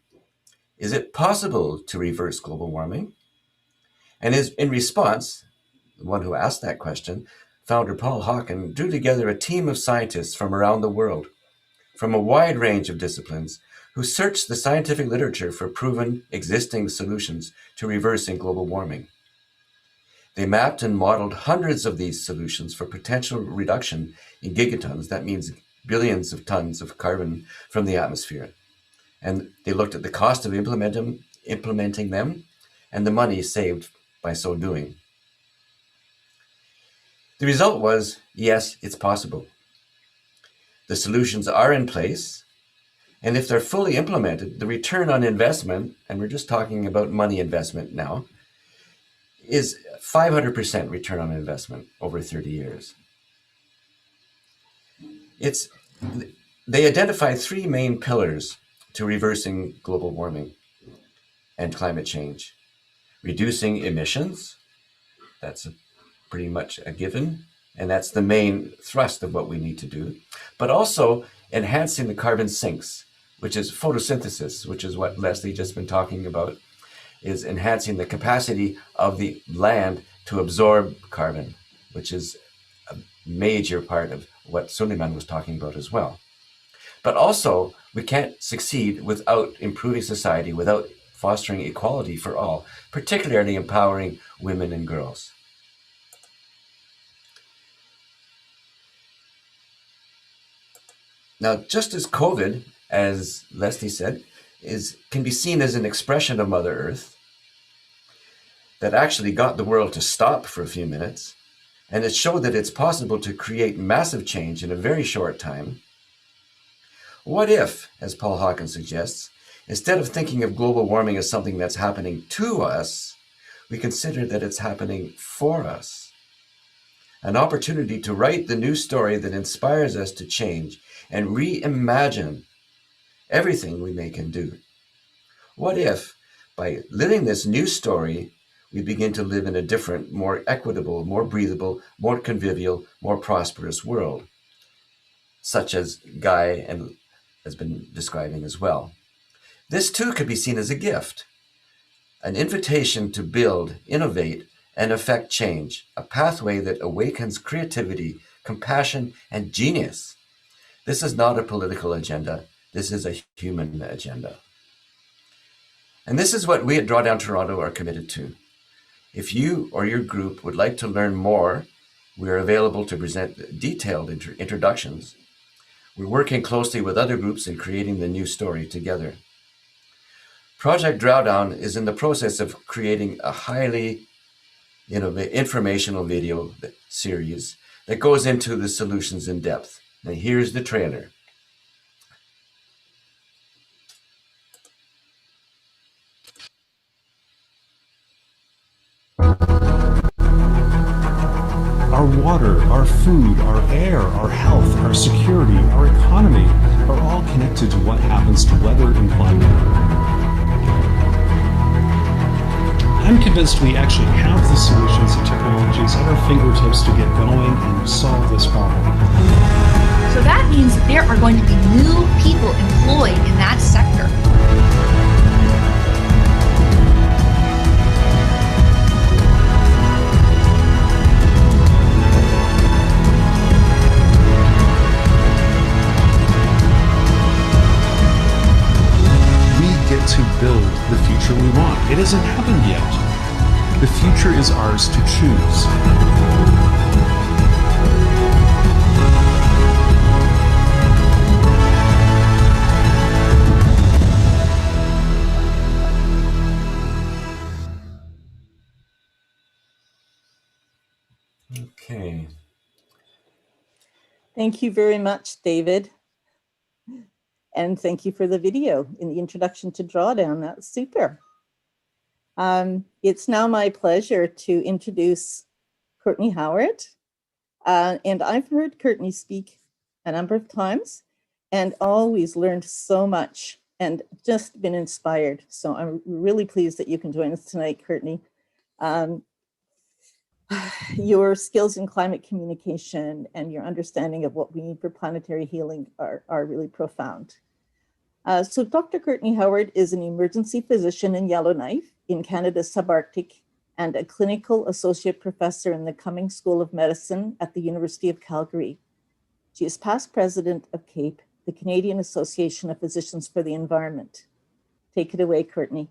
is it possible to reverse global warming? And in response, the one who asked that question, founder Paul Hawken drew together a team of scientists from around the world, from a wide range of disciplines, who searched the scientific literature for proven existing solutions to reversing global warming. They mapped and modeled hundreds of these solutions for potential reduction in gigatons, that means billions of tons of carbon from the atmosphere. And they looked at the cost of implementing them and the money saved by so doing. The result was, yes, it's possible. The solutions are in place, and if they're fully implemented, the return on investment, and we're just talking about money investment now, is 500% return on investment over 30 years. They identify three main pillars to reversing global warming and climate change. Reducing emissions, that's pretty much a given, and that's the main thrust of what we need to do. But also enhancing the carbon sinks, which is photosynthesis, which is what Leslie just been talking about, is enhancing the capacity of the land to absorb carbon, which is a major part of what Suleiman was talking about as well. But also, we can't succeed without improving society, without fostering equality for all, particularly empowering women and girls. Now, just as COVID, as Leslie said, can be seen as an expression of Mother Earth that actually got the world to stop for a few minutes, and it showed that it's possible to create massive change in a very short time. What if, as Paul Hawkins suggests, instead of thinking of global warming as something that's happening to us, we consider that it's happening for us? An opportunity to write the new story that inspires us to change and reimagine everything we may can do. What if, by living this new story, we begin to live in a different, more equitable, more breathable, more convivial, more prosperous world, such as Guy has been describing as well. This too could be seen as a gift, an invitation to build, innovate, and affect change, a pathway that awakens creativity, compassion, and genius. This is not a political agenda. This is a human agenda. And this is what we at Drawdown Toronto are committed to. If you or your group would like to learn more, we are available to present detailed introductions. We're working closely with other groups in creating the new story together. Project Drawdown is in the process of creating a highly informational video series that goes into the solutions in depth. Now here's the trailer. Our water, our food, our air, our health, our security, our economy are all connected to what happens to weather and climate. I'm convinced we actually have the solutions and technologies at our fingertips to get going and solve this problem. So that means that there are going to be new people employed in that sector. To build the future we want. It hasn't happened yet. The future is ours to choose. Okay. Thank you very much, David. And thank you for the video in the introduction to Drawdown. That's super. It's now my pleasure to introduce Courtney Howard. And I've heard Courtney speak a number of times and always learned so much and just been inspired. So I'm really pleased that you can join us tonight, Courtney. Your skills in climate communication and your understanding of what we need for planetary healing are really profound. So Dr. Courtney Howard is an emergency physician in Yellowknife in Canada's subarctic and a clinical associate professor in the Cummings School of Medicine at the University of Calgary. She is past president of CAPE, the Canadian Association of Physicians for the Environment. Take it away, Courtney.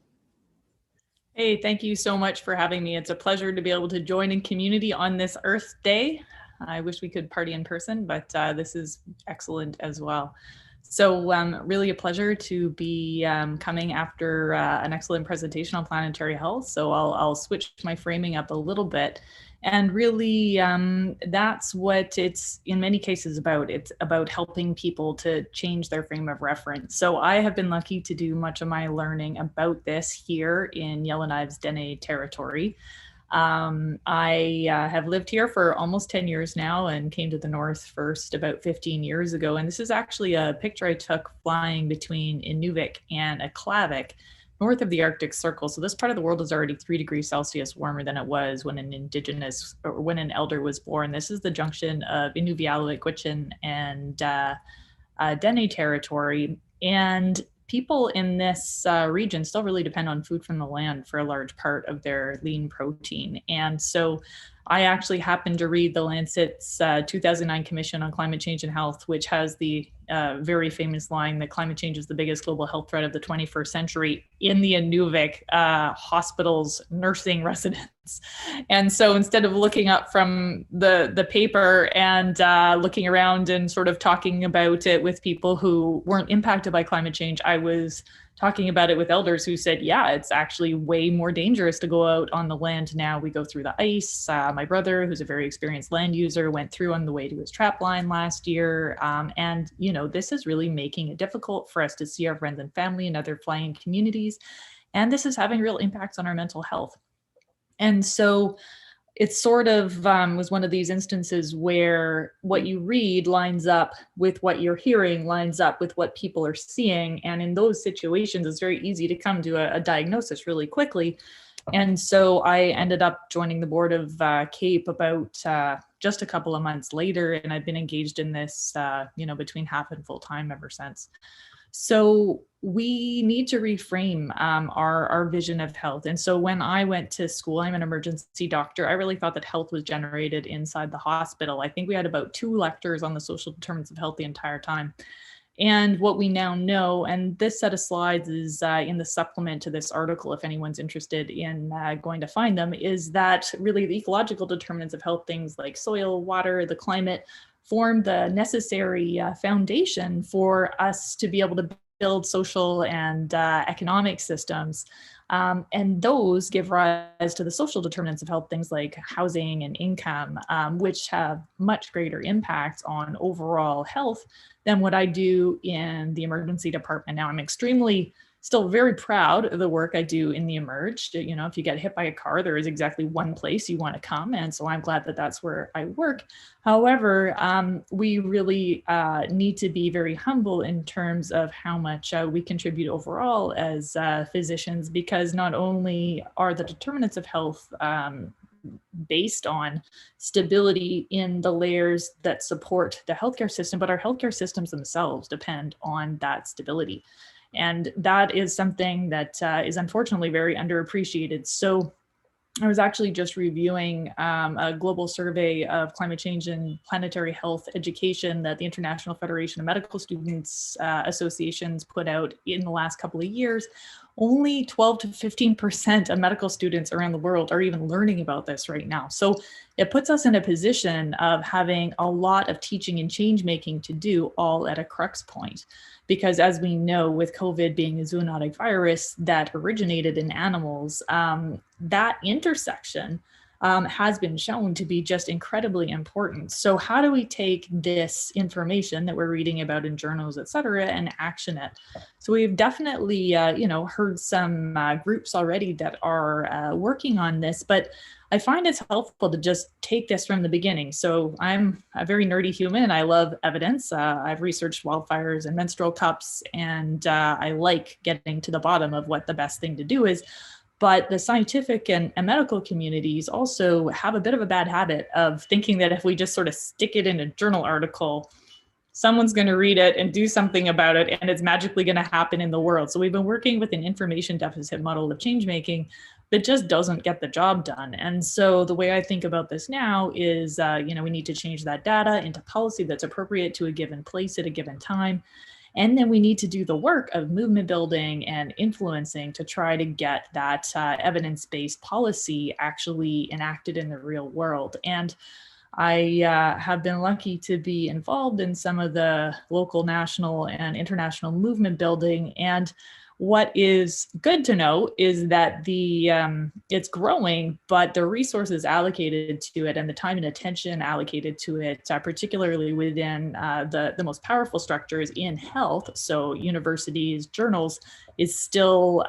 Hey, thank you so much for having me. It's a pleasure to be able to join in community on this Earth Day. I wish we could party in person, but this is excellent as well. So really a pleasure to be coming after an excellent presentation on planetary health. So I'll switch my framing up a little bit. And really, that's what it's in many cases about. It's about helping people to change their frame of reference. So I have been lucky to do much of my learning about this here in Yellowknife's Dene territory. I have lived here for almost 10 years now and came to the North First about 15 years ago. And this is actually a picture I took flying between Inuvik and Aklavik, north of the Arctic Circle. So this part of the world is already 3 degrees Celsius warmer than it was when when an elder was born. This is the junction of Inuvialuit, Gwich'in, and Dene territory. And people in this region still really depend on food from the land for a large part of their lean protein. And so I actually happened to read the Lancet's 2009 Commission on Climate Change and Health, which has the very famous line that climate change is the biggest global health threat of the 21st century in the Inuvik hospital's nursing residents. And so instead of looking up from the paper and looking around and sort of talking about it with people who weren't impacted by climate change, I was talking about it with elders who said, yeah, it's actually way more dangerous to go out on the land now. We go through the ice. My brother, who's a very experienced land user, went through on the way to his trap line last year. And, you know, this is really making it difficult for us to see our friends and family and other flying communities. And this is having real impacts on our mental health. And so it sort of was one of these instances where what you read lines up with what you're hearing, lines up with what people are seeing. And in those situations, it's very easy to come to a diagnosis really quickly. And so I ended up joining the board of CAPE about just a couple of months later. And I've been engaged in this, between half and full time ever since. So we need to reframe our vision of health. And so when I went to school, I'm an emergency doctor. I really thought that health was generated inside the hospital. I think we had about 2 lectures on the social determinants of health the entire time. And what we now know, and this set of slides is in the supplement to this article, if anyone's interested in going to find them, is that really the ecological determinants of health, things like soil, water, the climate, form the necessary foundation for us to be able to build social and economic systems. And those give rise to the social determinants of health, things like housing and income, which have much greater impact on overall health than what I do in the emergency department. Now, I'm still very proud of the work I do in the emerged. You know, if you get hit by a car, there is exactly one place you want to come. And so I'm glad that that's where I work. However, we really need to be very humble in terms of how much we contribute overall as physicians, because not only are the determinants of health based on stability in the layers that support the healthcare system, but our healthcare systems themselves depend on that stability. And that is something that is unfortunately very underappreciated. So I was actually just reviewing a global survey of climate change and planetary health education that the International Federation of Medical Students Associations put out in the last couple of years. Only 12 to 15% of medical students around the world are even learning about this right now. So it puts us in a position of having a lot of teaching and change making to do, all at a crux point. Because as we know, with COVID being a zoonotic virus that originated in animals, that intersection has been shown to be just incredibly important. So how do we take this information that we're reading about in journals, et cetera, and action it? So we've definitely, heard some groups already that are working on this, but I find it's helpful to just take this from the beginning. So I'm a very nerdy human and I love evidence. I've researched wildfires and menstrual cups, and I like getting to the bottom of what the best thing to do is. But the scientific and medical communities also have a bit of a bad habit of thinking that if we just sort of stick it in a journal article, someone's going to read it and do something about it, and it's magically going to happen in the world. So we've been working with an information deficit model of change making that just doesn't get the job done. And so the way I think about this now is, we need to change that data into policy that's appropriate to a given place at a given time. And then we need to do the work of movement building and influencing to try to get that evidence-based policy actually enacted in the real world. And I have been lucky to be involved in some of the local, national, and international movement building. And what is good to know is that it's growing, but the resources allocated to it and the time and attention allocated to it, particularly within the most powerful structures in health, so universities, journals, is still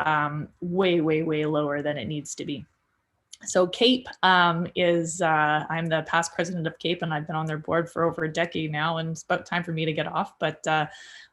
way, way, way lower than it needs to be. So CAPE is, I'm the past president of CAPE, and I've been on their board for over a decade now, and it's about time for me to get off. But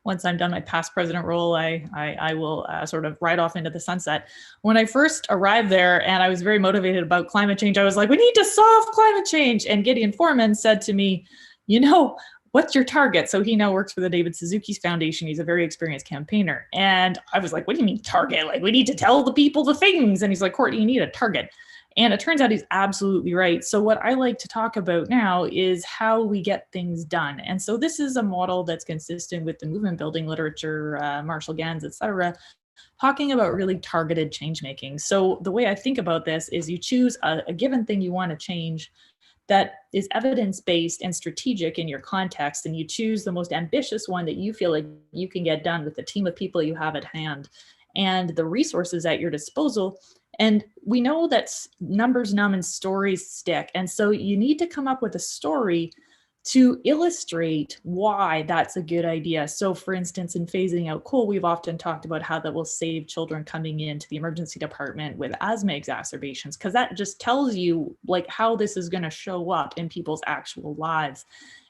once I'm done my past president role, I will sort of ride off into the sunset. When I first arrived there and I was very motivated about climate change, I was like, we need to solve climate change. And Gideon Foreman said to me, you know, what's your target? So he now works for the David Suzuki's Foundation. He's a very experienced campaigner. And I was like, what do you mean target? Like, we need to tell the people the things. And he's like, Courtney, you need a target. And it turns out he's absolutely right. So what I like to talk about now is how we get things done. And so this is a model that's consistent with the movement building literature, Marshall Gans, et cetera, talking about really targeted change making. So the way I think about this is you choose a given thing you want to change that is evidence-based and strategic in your context, and you choose the most ambitious one that you feel like you can get done with the team of people you have at hand and the resources at your disposal. And we know that numbers numb and stories stick. And so you need to come up with a story to illustrate why that's a good idea. So for instance, in phasing out coal, we've often talked about how that will save children coming into the emergency department with asthma exacerbations, because that just tells you like how this is going to show up in people's actual lives.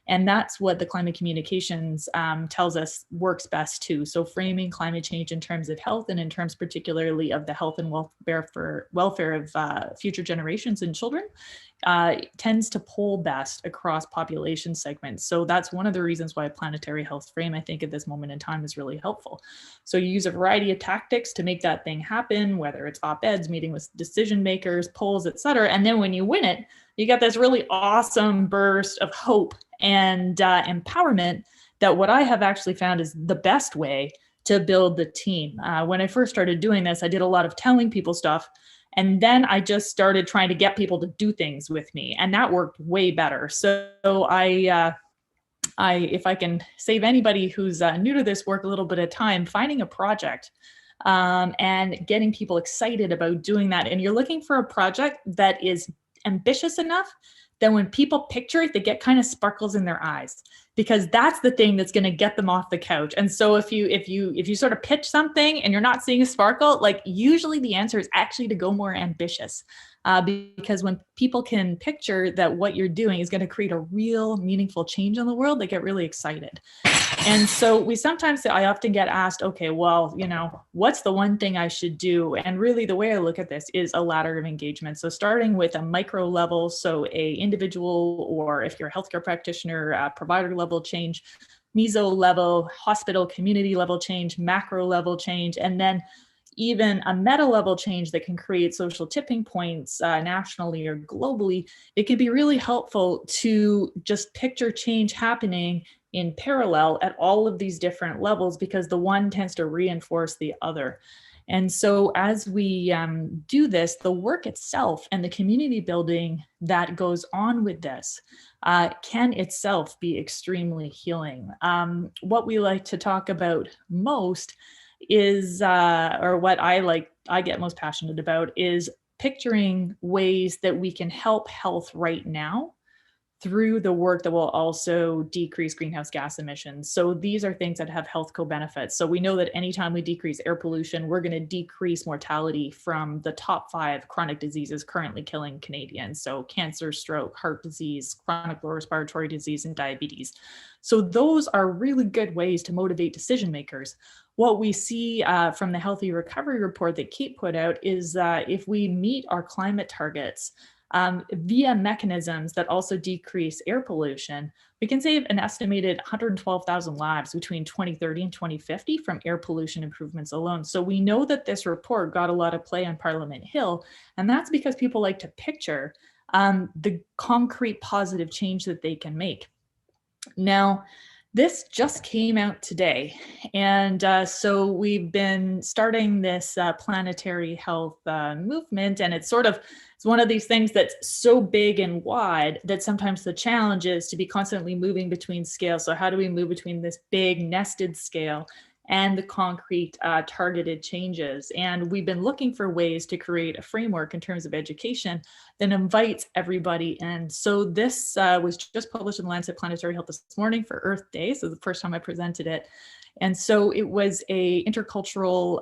And that's what the climate communications tells us works best too. So framing climate change in terms of health and in terms particularly of the health and welfare of future generations and children tends to poll best across population segments. So that's one of the reasons why a planetary health frame, I think at this moment in time, is really helpful. So you use a variety of tactics to make that thing happen, whether it's op-eds, meeting with decision makers, polls, et cetera. And then when you win it, you get this really awesome burst of hope and empowerment that what I have actually found is the best way to build the team. When I first started doing this, I did a lot of telling people stuff. And then I just started trying to get people to do things with me, and that worked way better. So I if I can save anybody who's new to this work a little bit of time, finding a project and getting people excited about doing that. And you're looking for a project that is ambitious enough that when people picture it, they get kind of sparkles in their eyes, because that's the thing that's going to get them off the couch. And so if you sort of pitch something and you're not seeing a sparkle, like usually the answer is actually to go more ambitious, because when people can picture that what you're doing is going to create a real meaningful change in the world, they get really excited. And so I often get asked, okay, well, you know, what's the one thing I should do? And really the way I look at this is a ladder of engagement. So starting with a micro level, so a individual, or if you're a healthcare practitioner, provider level change, meso level, hospital community level change, macro level change, and then even a meta level change that can create social tipping points nationally or globally. It can be really helpful to just picture change happening in parallel at all of these different levels, because the one tends to reinforce the other. And so as we do this, the work itself and the community building that goes on with this can itself be extremely healing. What we like to talk about most is, or what I get most passionate about, is picturing ways that we can help health right now through the work that will also decrease greenhouse gas emissions. So these are things that have health co-benefits. So we know that anytime we decrease air pollution, we're going to decrease mortality from the top 5 chronic diseases currently killing Canadians. So cancer, stroke, heart disease, chronic lower respiratory disease, and diabetes. So those are really good ways to motivate decision makers. What we see from the Healthy Recovery Report that Kate put out is that if we meet our climate targets, via mechanisms that also decrease air pollution, we can save an estimated 112,000 lives between 2030 and 2050 from air pollution improvements alone. So we know that this report got a lot of play on Parliament Hill, and that's because people like to picture the concrete positive change that they can make. Now, this just came out today, and so we've been starting this planetary health movement, and it's one of these things that's so big and wide that sometimes the challenge is to be constantly moving between scales. So how do we move between this big nested scale and the concrete targeted changes? And we've been looking for ways to create a framework in terms of education that invites everybody. And so this was just published in the Lancet Planetary Health this morning for Earth Day. So the first time I presented it. And so it was a intercultural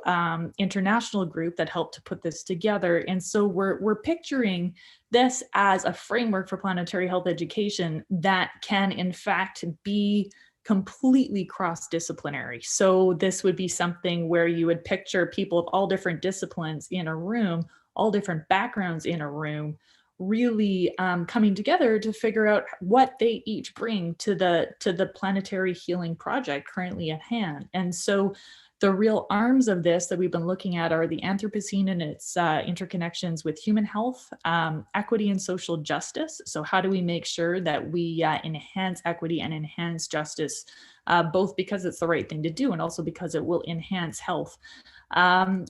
international group that helped to put this together. And so we're picturing this as a framework for planetary health education that can in fact be completely cross-disciplinary. So this would be something where you would picture people of all different disciplines in a room, all different backgrounds in a room, really coming together to figure out what they each bring to the planetary healing project currently at hand. And so the real arms of this that we've been looking at are the Anthropocene and its interconnections with human health, equity and social justice. So how do we make sure that we enhance equity and enhance justice, both because it's the right thing to do and also because it will enhance health.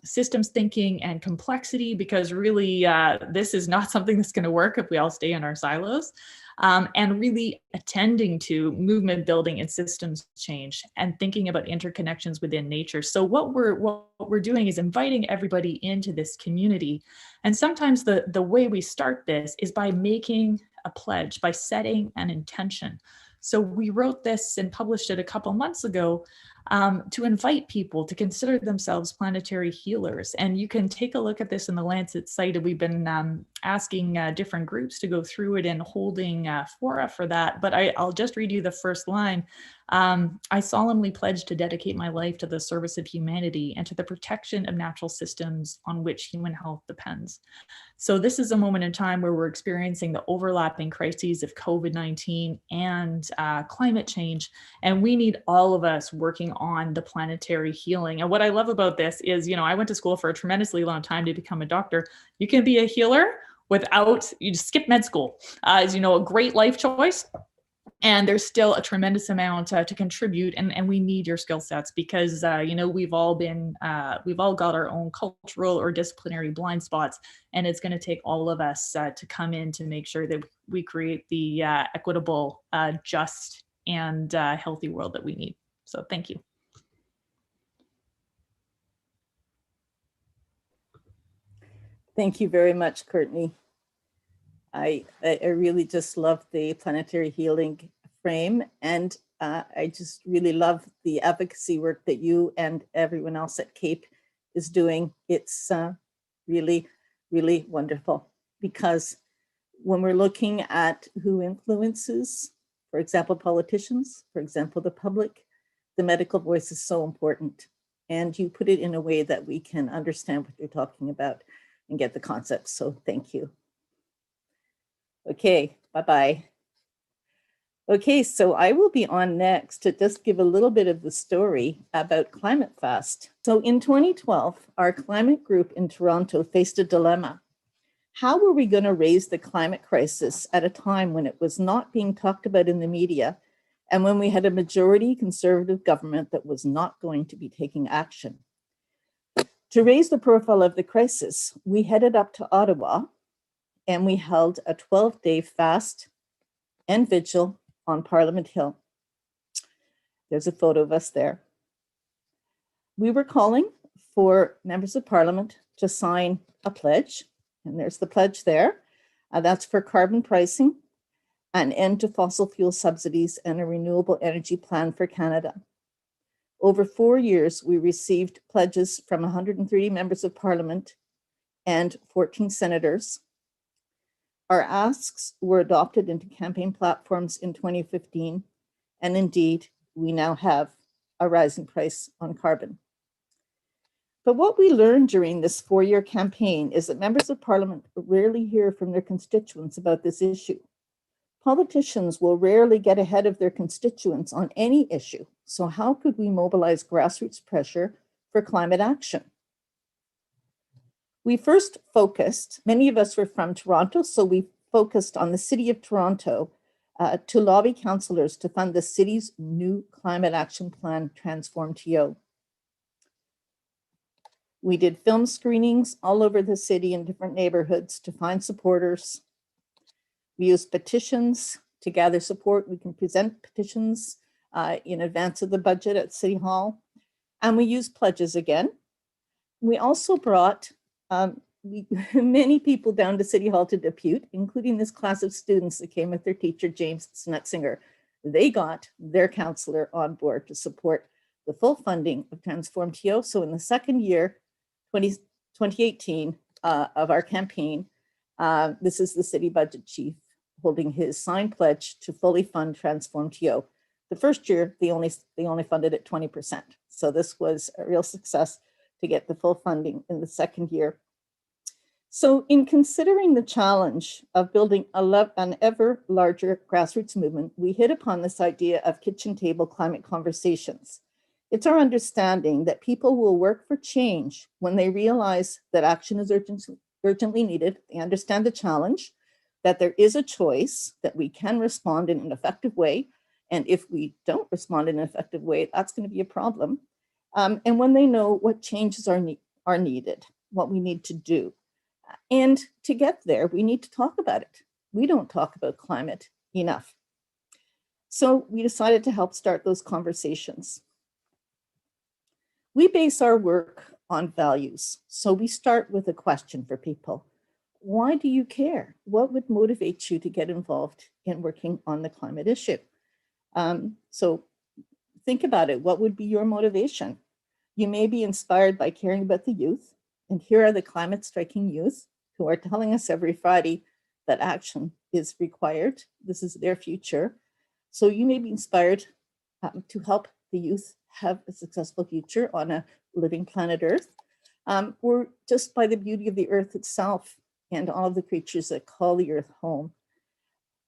Systems thinking and complexity, because really this is not something that's going to work if we all stay in our silos. And really attending to movement building and systems change and thinking about interconnections within nature. So what we're doing is inviting everybody into this community. And sometimes the way we start this is by making a pledge, by setting an intention. So we wrote this and published it a couple months ago to invite people to consider themselves planetary healers. And you can take a look at this in the Lancet site. And we've been asking different groups to go through it and holding fora for that. But I'll just read you the first line. I solemnly pledge to dedicate my life to the service of humanity and to the protection of natural systems on which human health depends. So this is a moment in time where we're experiencing the overlapping crises of COVID-19 and climate change. And we need all of us working on the planetary healing. And what I love about this is, you know, I went to school for a tremendously long time to become a doctor. You can be a healer without, you just skip med school. As you know, a great life choice. And there's still a tremendous amount to contribute, and we need your skill sets because you know, we've all got our own cultural or disciplinary blind spots, and it's going to take all of us to come in to make sure that we create the equitable, just, and healthy world that we need. So thank you. Thank you very much, Courtney. I really just love the planetary healing frame, and I just really love the advocacy work that you and everyone else at CAPE is doing. It's really, really wonderful, because when we're looking at who influences, for example, politicians, for example, the public, the medical voice is so important. And you put it in a way that we can understand what you're talking about and get the concepts. So thank you. Okay, bye-bye. Okay, so I will be on next to just give a little bit of the story about Climate Fast. So in 2012, our climate group in Toronto faced a dilemma. How were we going to raise the climate crisis at a time when it was not being talked about in the media and when we had a majority conservative government that was not going to be taking action? To raise the profile of the crisis, we headed up to Ottawa and we held a 12-day fast and vigil on Parliament Hill. There's a photo of us there. We were calling for members of Parliament to sign a pledge, and there's the pledge there. That's for carbon pricing, an end to fossil fuel subsidies, and a renewable energy plan for Canada. Over 4 years, we received pledges from 130 members of Parliament and 14 senators. Our asks were adopted into campaign platforms in 2015, and indeed, we now have a rising price on carbon. But what we learned during this 4-year campaign is that members of Parliament rarely hear from their constituents about this issue. Politicians will rarely get ahead of their constituents on any issue, so how could we mobilize grassroots pressure for climate action? We first focused, many of us were from Toronto, so we focused on the City of Toronto to lobby councillors to fund the city's new climate action plan, Transform TO. We did film screenings all over the city in different neighborhoods to find supporters. We used petitions to gather support. We can present petitions in advance of the budget at City Hall. And we used pledges again. We also brought many people down to City Hall to depute, including this class of students that came with their teacher, James Snutzinger. They got their counselor on board to support the full funding of Transform TO. So in the second year, 2018 of our campaign, this is the city budget chief holding his signed pledge to fully fund Transform TO. The first year, they only funded it 20%. So this was a real success to get the full funding in the second year. So in considering the challenge of building an ever larger grassroots movement, we hit upon this idea of kitchen table climate conversations. It's our understanding that people will work for change when they realize that action is urgently needed. They understand the challenge, that there is a choice, that we can respond in an effective way. And if we don't respond in an effective way, that's going to be a problem. And when they know what changes are needed, what we need to do. And to get there, we need to talk about it. We don't talk about climate enough. So we decided to help start those conversations. We base our work on values. So we start with a question for people. Why do you care? What would motivate you to get involved in working on the climate issue? So think about it. What would be your motivation? You may be inspired by caring about the youth. And here are the climate striking youth who are telling us every Friday that action is required. This is their future. So you may be inspired to help the youth have a successful future on a living planet Earth, or just by the beauty of the Earth itself and all of the creatures that call the Earth home.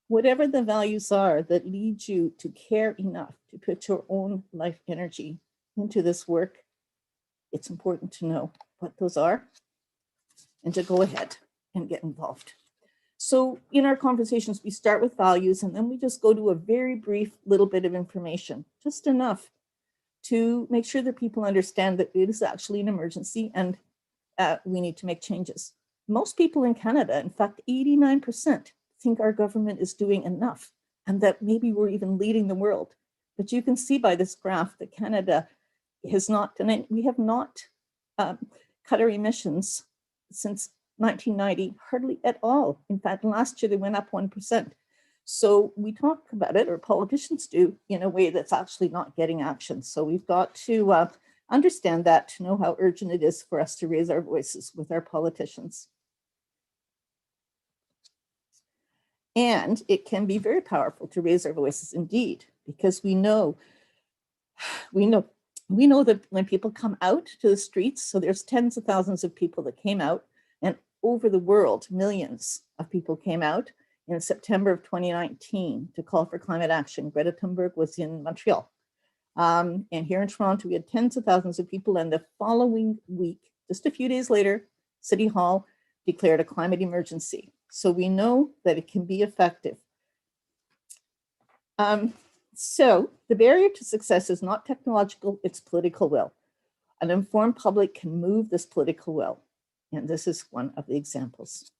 Whatever the values are that lead you to care enough to put your own life energy into this work, it's important to know what those are and to go ahead and get involved. So in our conversations, we start with values and then we just go to a very brief little bit of information, just enough to make sure that people understand that it is actually an emergency and we need to make changes. Most people in Canada, in fact, 89% think our government is doing enough and that maybe we're even leading the world. But you can see by this graph that Canada has not, and we have not cut our emissions since 1990, hardly at all. In fact, last year they went up 1%. So we talk about it, or politicians do, in a way that's actually not getting action. So we've got to understand that, to know how urgent it is for us to raise our voices with our politicians. And it can be very powerful to raise our voices indeed, because we know that when people come out to the streets, so there's tens of thousands of people that came out, and over the world, millions of people came out in September of 2019 to call for climate action. Greta Thunberg was in Montreal. And here in Toronto, we had tens of thousands of people. And the following week, just a few days later, City Hall declared a climate emergency. So we know that it can be effective. So the barrier to success is not technological, it's political will. An informed public can move this political will. And this is one of the examples.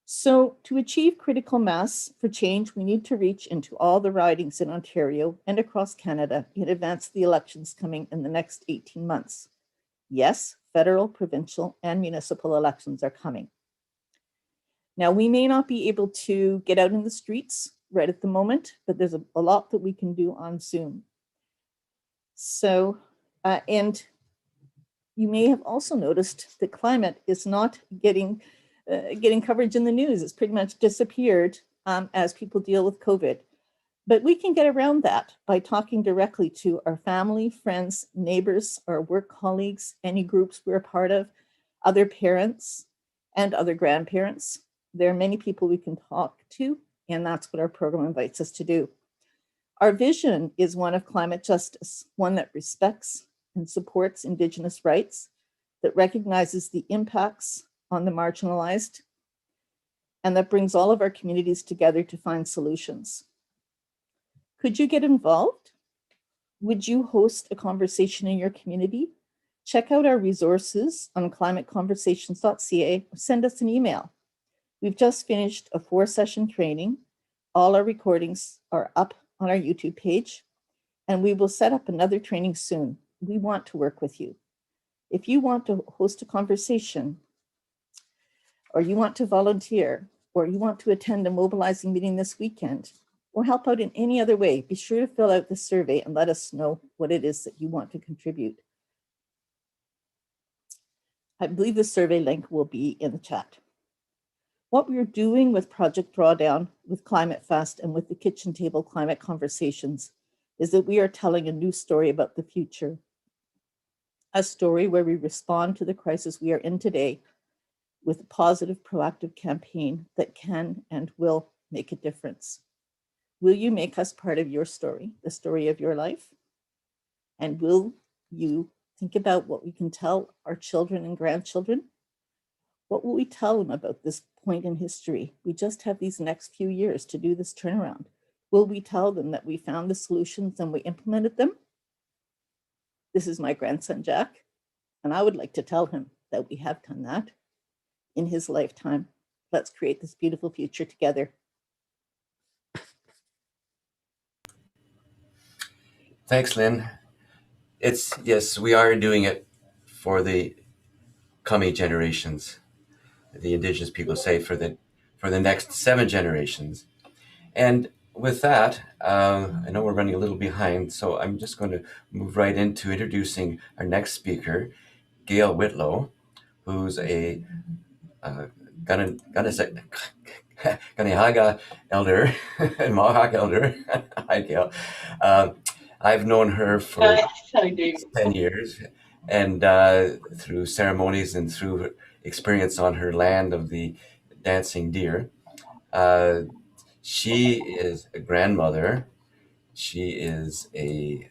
So to achieve critical mass for change, we need to reach into all the ridings in Ontario and across Canada in advance of the elections coming in the next 18 months. Yes, federal, provincial, and municipal elections are coming. Now, we may not be able to get out in the streets right at the moment, but there's a lot that we can do on Zoom. So, and you may have also noticed that climate is not getting coverage in the news. It's pretty much disappeared as people deal with COVID. But we can get around that by talking directly to our family, friends, neighbors, our work colleagues, any groups we're a part of, other parents and other grandparents. There are many people we can talk to, and that's what our program invites us to do. Our vision is one of climate justice, one that respects and supports Indigenous rights, that recognizes the impacts on the marginalized, and that brings all of our communities together to find solutions. Could you get involved? Would you host a conversation in your community? Check out our resources on climateconversations.ca or send us an email. We've just finished a 4-session training. All our recordings are up on our YouTube page, and we will set up another training soon. We want to work with you. If you want to host a conversation, or you want to volunteer, or you want to attend a mobilizing meeting this weekend, or help out in any other way, be sure to fill out the survey and let us know what it is that you want to contribute. I believe the survey link will be in the chat. What we're doing with Project Drawdown, with Climate Fest, and with the Kitchen Table Climate Conversations is that we are telling a new story about the future. A story where we respond to the crisis we are in today with a positive, proactive campaign that can and will make a difference. Will you make us part of your story, the story of your life? And will you think about what we can tell our children and grandchildren? What will we tell them about this point in history? We just have these next few years to do this turnaround. Will we tell them that we found the solutions and we implemented them? This is my grandson, Jack, and I would like to tell him that we have done that in his lifetime. Let's create this beautiful future together. Thanks, Lynn. Yes, we are doing it for the coming generations. The Indigenous people say for the next 7 generations. And with that, I know we're running a little behind, so I'm just going to move right into introducing our next speaker, Gail Whitlow, who's a Kanien'kehá:ka elder and Mohawk elder. Hi, Gail. I've known her for 10 years, and through ceremonies and through her experience on her land of the dancing deer. She is a grandmother. She is a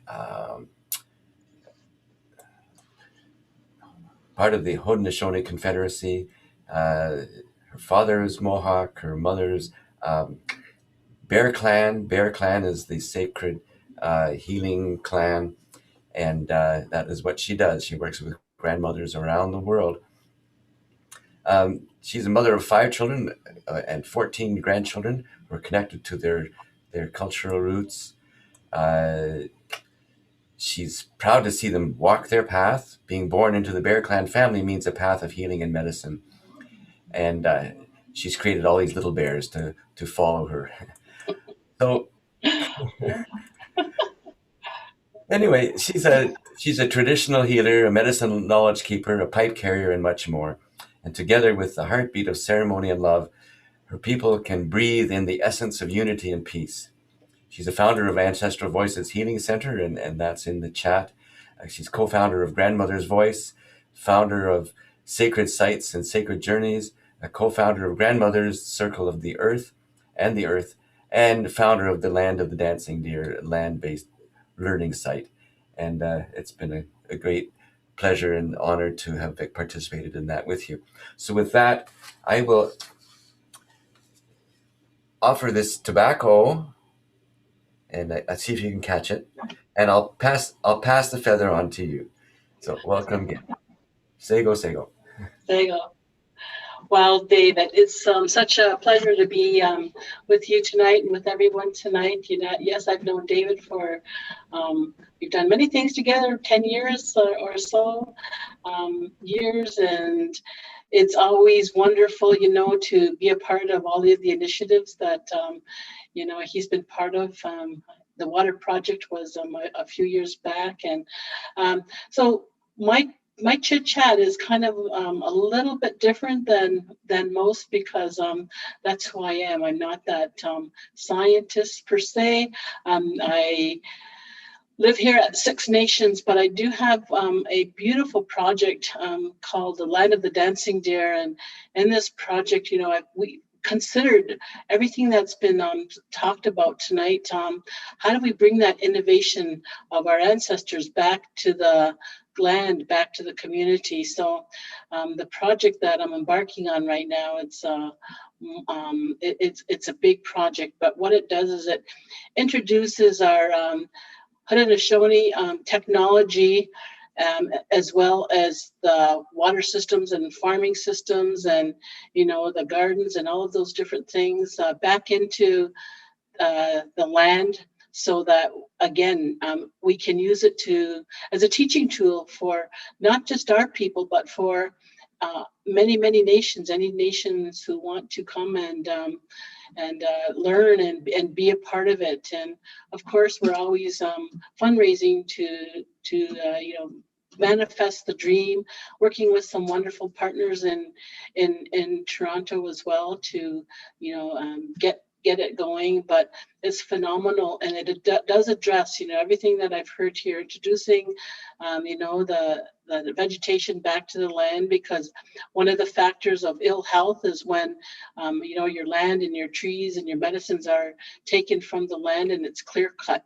part of the Haudenosaunee Confederacy. Her father is Mohawk. Her mother's Bear Clan. Bear Clan is the sacred healing clan, and that is what she does. She works with grandmothers around the world. She's a mother of 5 children and 14 grandchildren who are connected to their cultural roots. She's proud to see them walk their path. Being born into the Bear Clan family means a path of healing and medicine. And she's created all these little bears to follow her. So anyway, she's a traditional healer, a medicine knowledge keeper, a pipe carrier, and much more. And together with the heartbeat of ceremony and love, her people can breathe in the essence of unity and peace. She's a founder of Ancestral Voices Healing Center, and that's in the chat. She's co-founder of Grandmother's Voice, founder of Sacred Sites and Sacred Journeys, a co-founder of Grandmother's Circle of the Earth, and founder of the Land of the Dancing Deer, land-based learning site. And it's been a great pleasure and honor to have participated in that with you. So with that, I will offer this tobacco, and I see if you can catch it, and I'll pass the feather on to you. So welcome again. Sego. Sego. Well, David, it's such a pleasure to be with you tonight and with everyone tonight. You know, yes, I've known David for, we've done many things together, 10 years or so years, and it's always wonderful, you know, to be a part of all of the initiatives that, you know, he's been part of. The water project was a few years back, and so my chit chat is kind of a little bit different than most, because that's who I am. I'm not that scientist per se. I live here at 6 Nations, but I do have a beautiful project called the Land of the Dancing Deer, and in this project, you know, we considered everything that's been talked about tonight. How do we bring that innovation of our ancestors back to the land, back to the community? So the project that I'm embarking on right now, it's a big project, but what it does is it introduces our Haudenosaunee technology, as well as the water systems and farming systems, and, you know, the gardens and all of those different things back into the land, so that, again, we can use it as a teaching tool for not just our people, but for many nations, any nations who want to come and learn and be a part of it. And of course, we're always fundraising to manifest the dream, working with some wonderful partners in Toronto as well to get it going. But it's phenomenal, and it does address everything that I've heard here, introducing the vegetation back to the land, because one of the factors of ill health is when your land and your trees and your medicines are taken from the land and it's clear cut.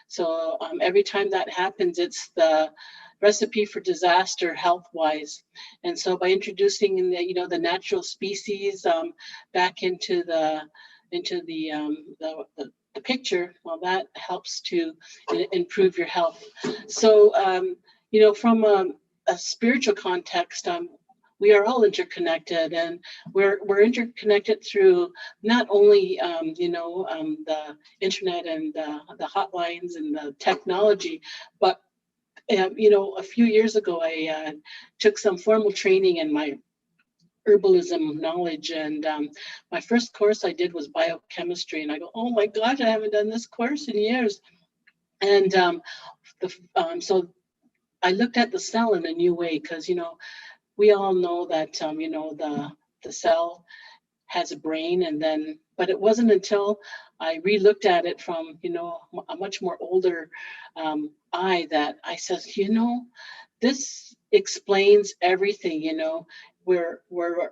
So every time that happens, it's the recipe for disaster health wise. And so by introducing the natural species back into the picture, well, that helps to improve your health. So from a spiritual context, we are all interconnected, and we're interconnected through not only the internet and the hotlines and the technology, but a few years ago I took some formal training in my herbalism knowledge, and my first course I did was biochemistry, and I go, oh my gosh, I haven't done this course in years. And so I looked at the cell in a new way, because we all know that the cell has a brain, but it wasn't until I re-looked at it from a much more older eye that I said, this explains everything. We're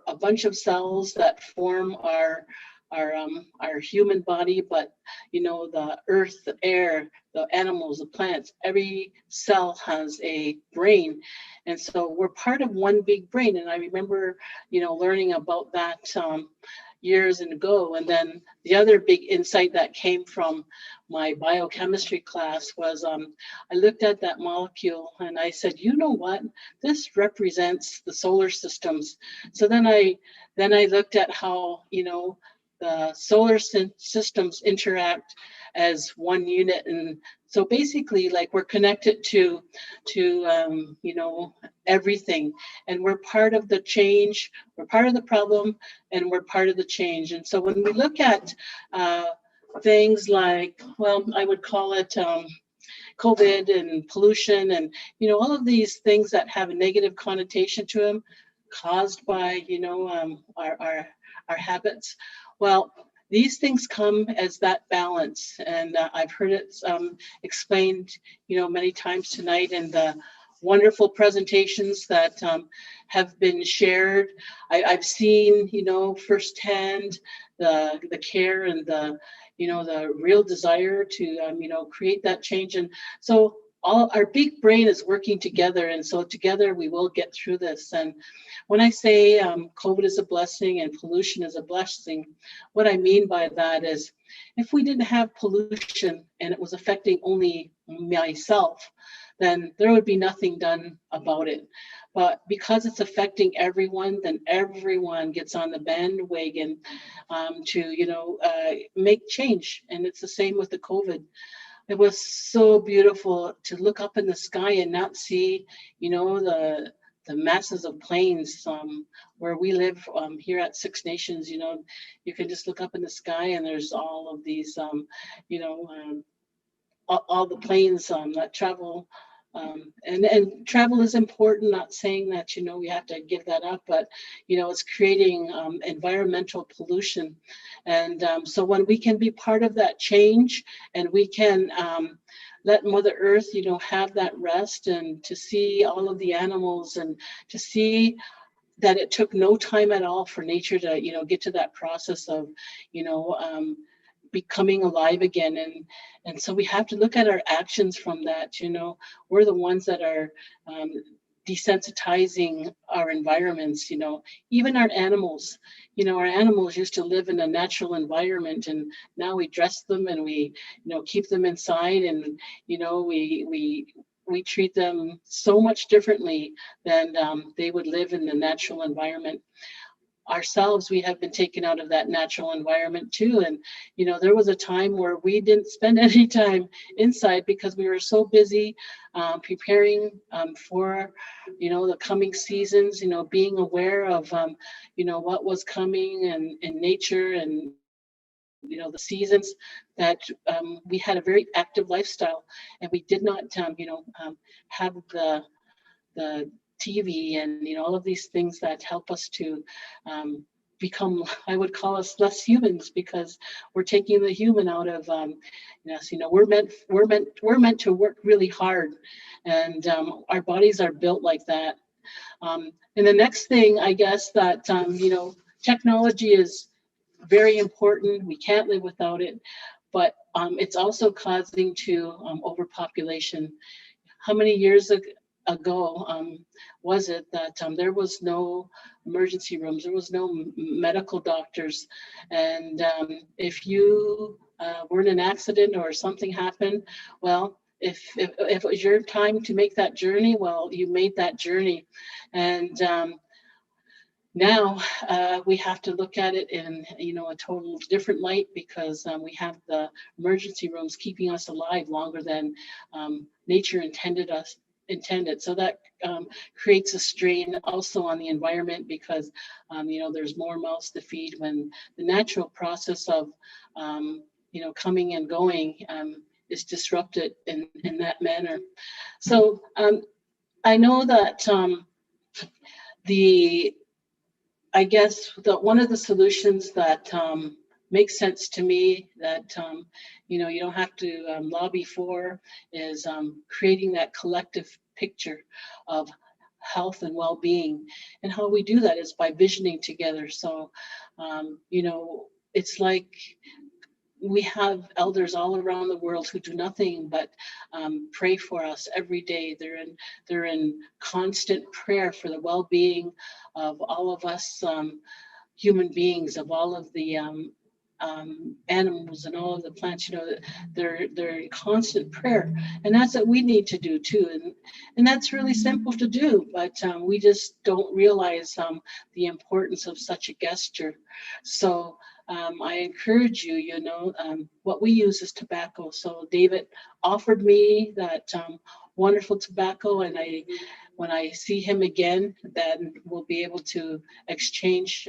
a bunch of cells that form our human body, but the earth, the air, the animals, the plants, every cell has a brain. And so we're part of one big brain. And I remember learning about that years ago. And then the other big insight that came from my biochemistry class was I looked at that molecule and I said, you know what, this represents the solar systems. So then I looked at how the solar systems interact as one unit. And so basically, like, we're connected to everything, and we're part of the change, we're part of the problem, and we're part of the change. And so when we look at things like, well, I would call it COVID and pollution and, all of these things that have a negative connotation to them caused by, our habits. Well, these things come as that balance, and I've heard it explained, many times tonight in the wonderful presentations that have been shared. I've seen, firsthand the care and the real desire to create that change. And so all our big brain is working together, and so together we will get through this. And when I say COVID is a blessing and pollution is a blessing, what I mean by that is, if we didn't have pollution and it was affecting only myself, then there would be nothing done about it. But because it's affecting everyone, then everyone gets on the bandwagon to make change. And it's the same with the COVID. It was so beautiful to look up in the sky and not see, the masses of planes where we live here at Six Nations. You can just look up in the sky and there's all of these, all the planes that travel. And travel is important, not saying that, we have to give that up, but, it's creating environmental pollution. And so when we can be part of that change, and we can let Mother Earth, have that rest, and to see all of the animals, and to see that it took no time at all for nature to, get to that process of, becoming alive again. And so we have to look at our actions from that. We're the ones that are desensitizing our environments, even our animals. Our animals used to live in a natural environment, and now we dress them and we keep them inside, and we treat them so much differently than they would live in the natural environment. Ourselves, we have been taken out of that natural environment too. And, there was a time where we didn't spend any time inside because we were so busy preparing for, the coming seasons, being aware of, what was coming and in nature, and the seasons, that we had a very active lifestyle, and we did not, have the TV and all of these things that help us to become, I would call us less humans, because we're taking the human out of us. We're meant to work really hard, and our bodies are built like that. And the next thing, I guess, that technology is very important. We can't live without it, but it's also causing to overpopulation. How many years ago was it that there was no emergency rooms, there was no medical doctors, and if you were in an accident or something happened, well, if it was your time to make that journey, well, you made that journey. And now we have to look at it in a total different light, because we have the emergency rooms keeping us alive longer than nature intended. So that creates a strain also on the environment, because there's more mouths to feed when the natural process of coming and going is disrupted in that manner. So I know that I guess that one of the solutions that makes sense to me, that you don't have to lobby for, is creating that collective picture of health and well-being. And how we do that is by visioning together. So it's like we have elders all around the world who do nothing but pray for us every day. They're in constant prayer for the well-being of all of us human beings, of all of the animals and all of the plants. They're in constant prayer, and that's what we need to do too. And that's really simple to do, but we just don't realize the importance of such a gesture. So I encourage you, what we use is tobacco. So David offered me that wonderful tobacco, and when I see him again, then we'll be able to exchange,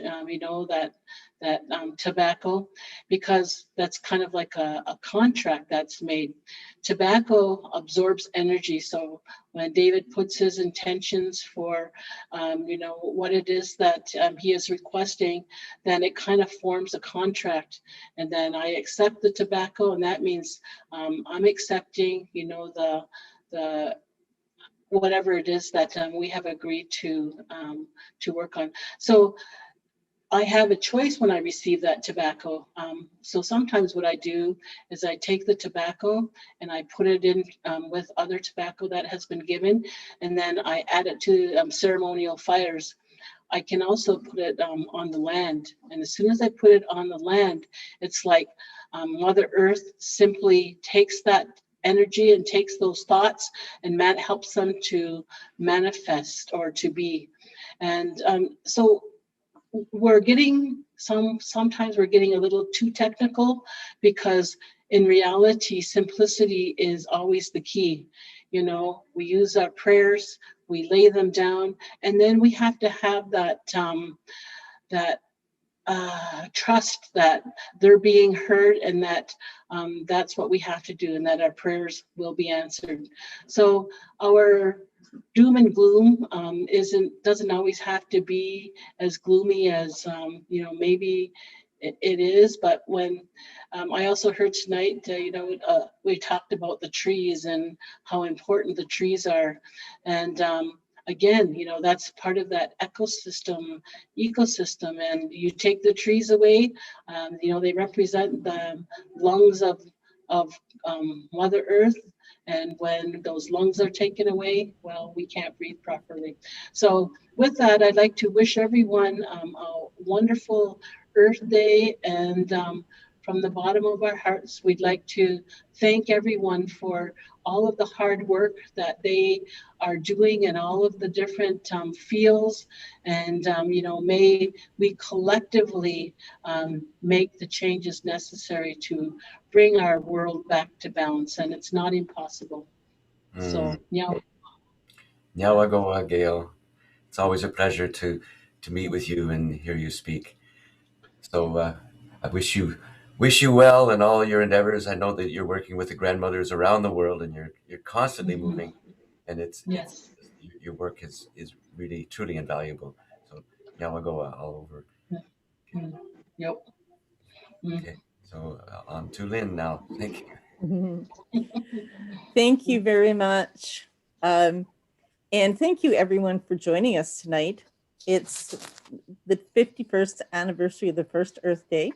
that tobacco, because that's kind of like a contract that's made. Tobacco absorbs energy. So when David puts his intentions for, what it is that he is requesting, then it kind of forms a contract. And then I accept the tobacco, and that means I'm accepting, the whatever it is that we have agreed to work on. So I have a choice when I receive that tobacco. So sometimes what I do is I take the tobacco and I put it in with other tobacco that has been given, and then I add it to ceremonial fires. I can also put it on the land. And as soon as I put it on the land, it's like Mother Earth simply takes that energy and takes those thoughts, and helps them to manifest or to be. And so sometimes we're getting a little too technical, because in reality, simplicity is always the key. We use our prayers, we lay them down, and then we have to have that trust that they're being heard, and that that's what we have to do, and that our prayers will be answered. So our doom and gloom doesn't always have to be as gloomy as maybe it is. But when I also heard tonight, we talked about the trees and how important the trees are, and again, that's part of that ecosystem. And you take the trees away, they represent the lungs of Mother Earth. And when those lungs are taken away, well, we can't breathe properly. So with that, I'd like to wish everyone a wonderful Earth Day. And from the bottom of our hearts, we'd like to thank everyone for all of the hard work that they are doing in all of the different fields. And, may we collectively make the changes necessary to bring our world back to balance. And it's not impossible. So, Nyawagoa, Gail. It's always a pleasure to meet with you and hear you speak. So I wish you wish you well in all your endeavors. I know that you're working with the grandmothers around the world, and you're constantly moving, and Yes. your work is really truly invaluable. So yeah, I'll go all over. Yep. Okay, so on to Lynn now. Thank you. Thank you very much. And thank you everyone for joining us tonight. It's the 51st anniversary of the first Earth Day,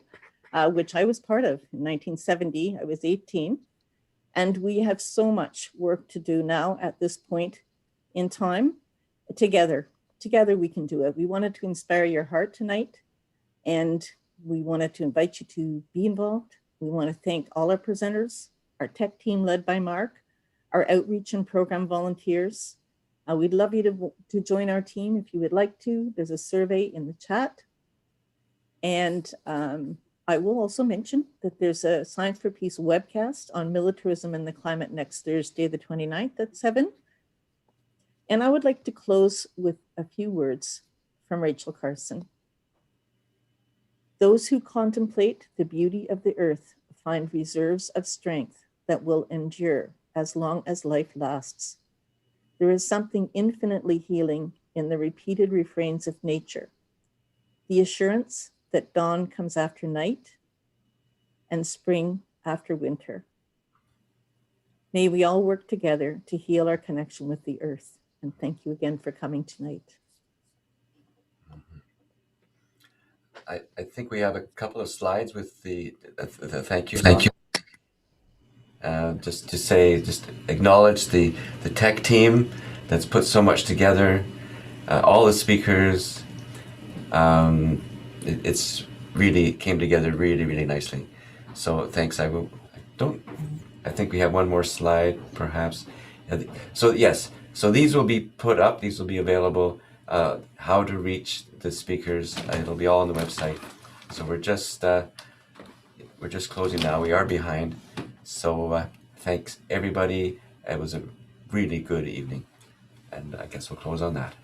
which I was part of in 1970. I was 18. And we have so much work to do now at this point in time. Together we can do it. We wanted to inspire your heart tonight, and we wanted to invite you to be involved. We want to thank all our presenters, our tech team led by Mark, our outreach and program volunteers. We'd love you to join our team if you would like to. There's a survey in the chat. And I will also mention that there's a Science for Peace webcast on militarism and the climate next Thursday, the 29th at 7. And I would like to close with a few words from Rachel Carson. Those who contemplate the beauty of the earth find reserves of strength that will endure as long as life lasts. There is something infinitely healing in the repeated refrains of nature, the assurance that dawn comes after night and spring after winter. May we all work together to heal our connection with the earth. And thank you again for coming tonight. I think we have a couple of slides with the thank you. Thank you. Just acknowledge the tech team that's put so much together, all the speakers. It's really came together really nicely. So thanks. I think we have one more slide perhaps. So yes, so these will be put up. These will be available. How to reach the speakers. It'll be all on the website. So we're just closing now. We are behind. So thanks everybody. It was a really good evening, and I guess we'll close on that.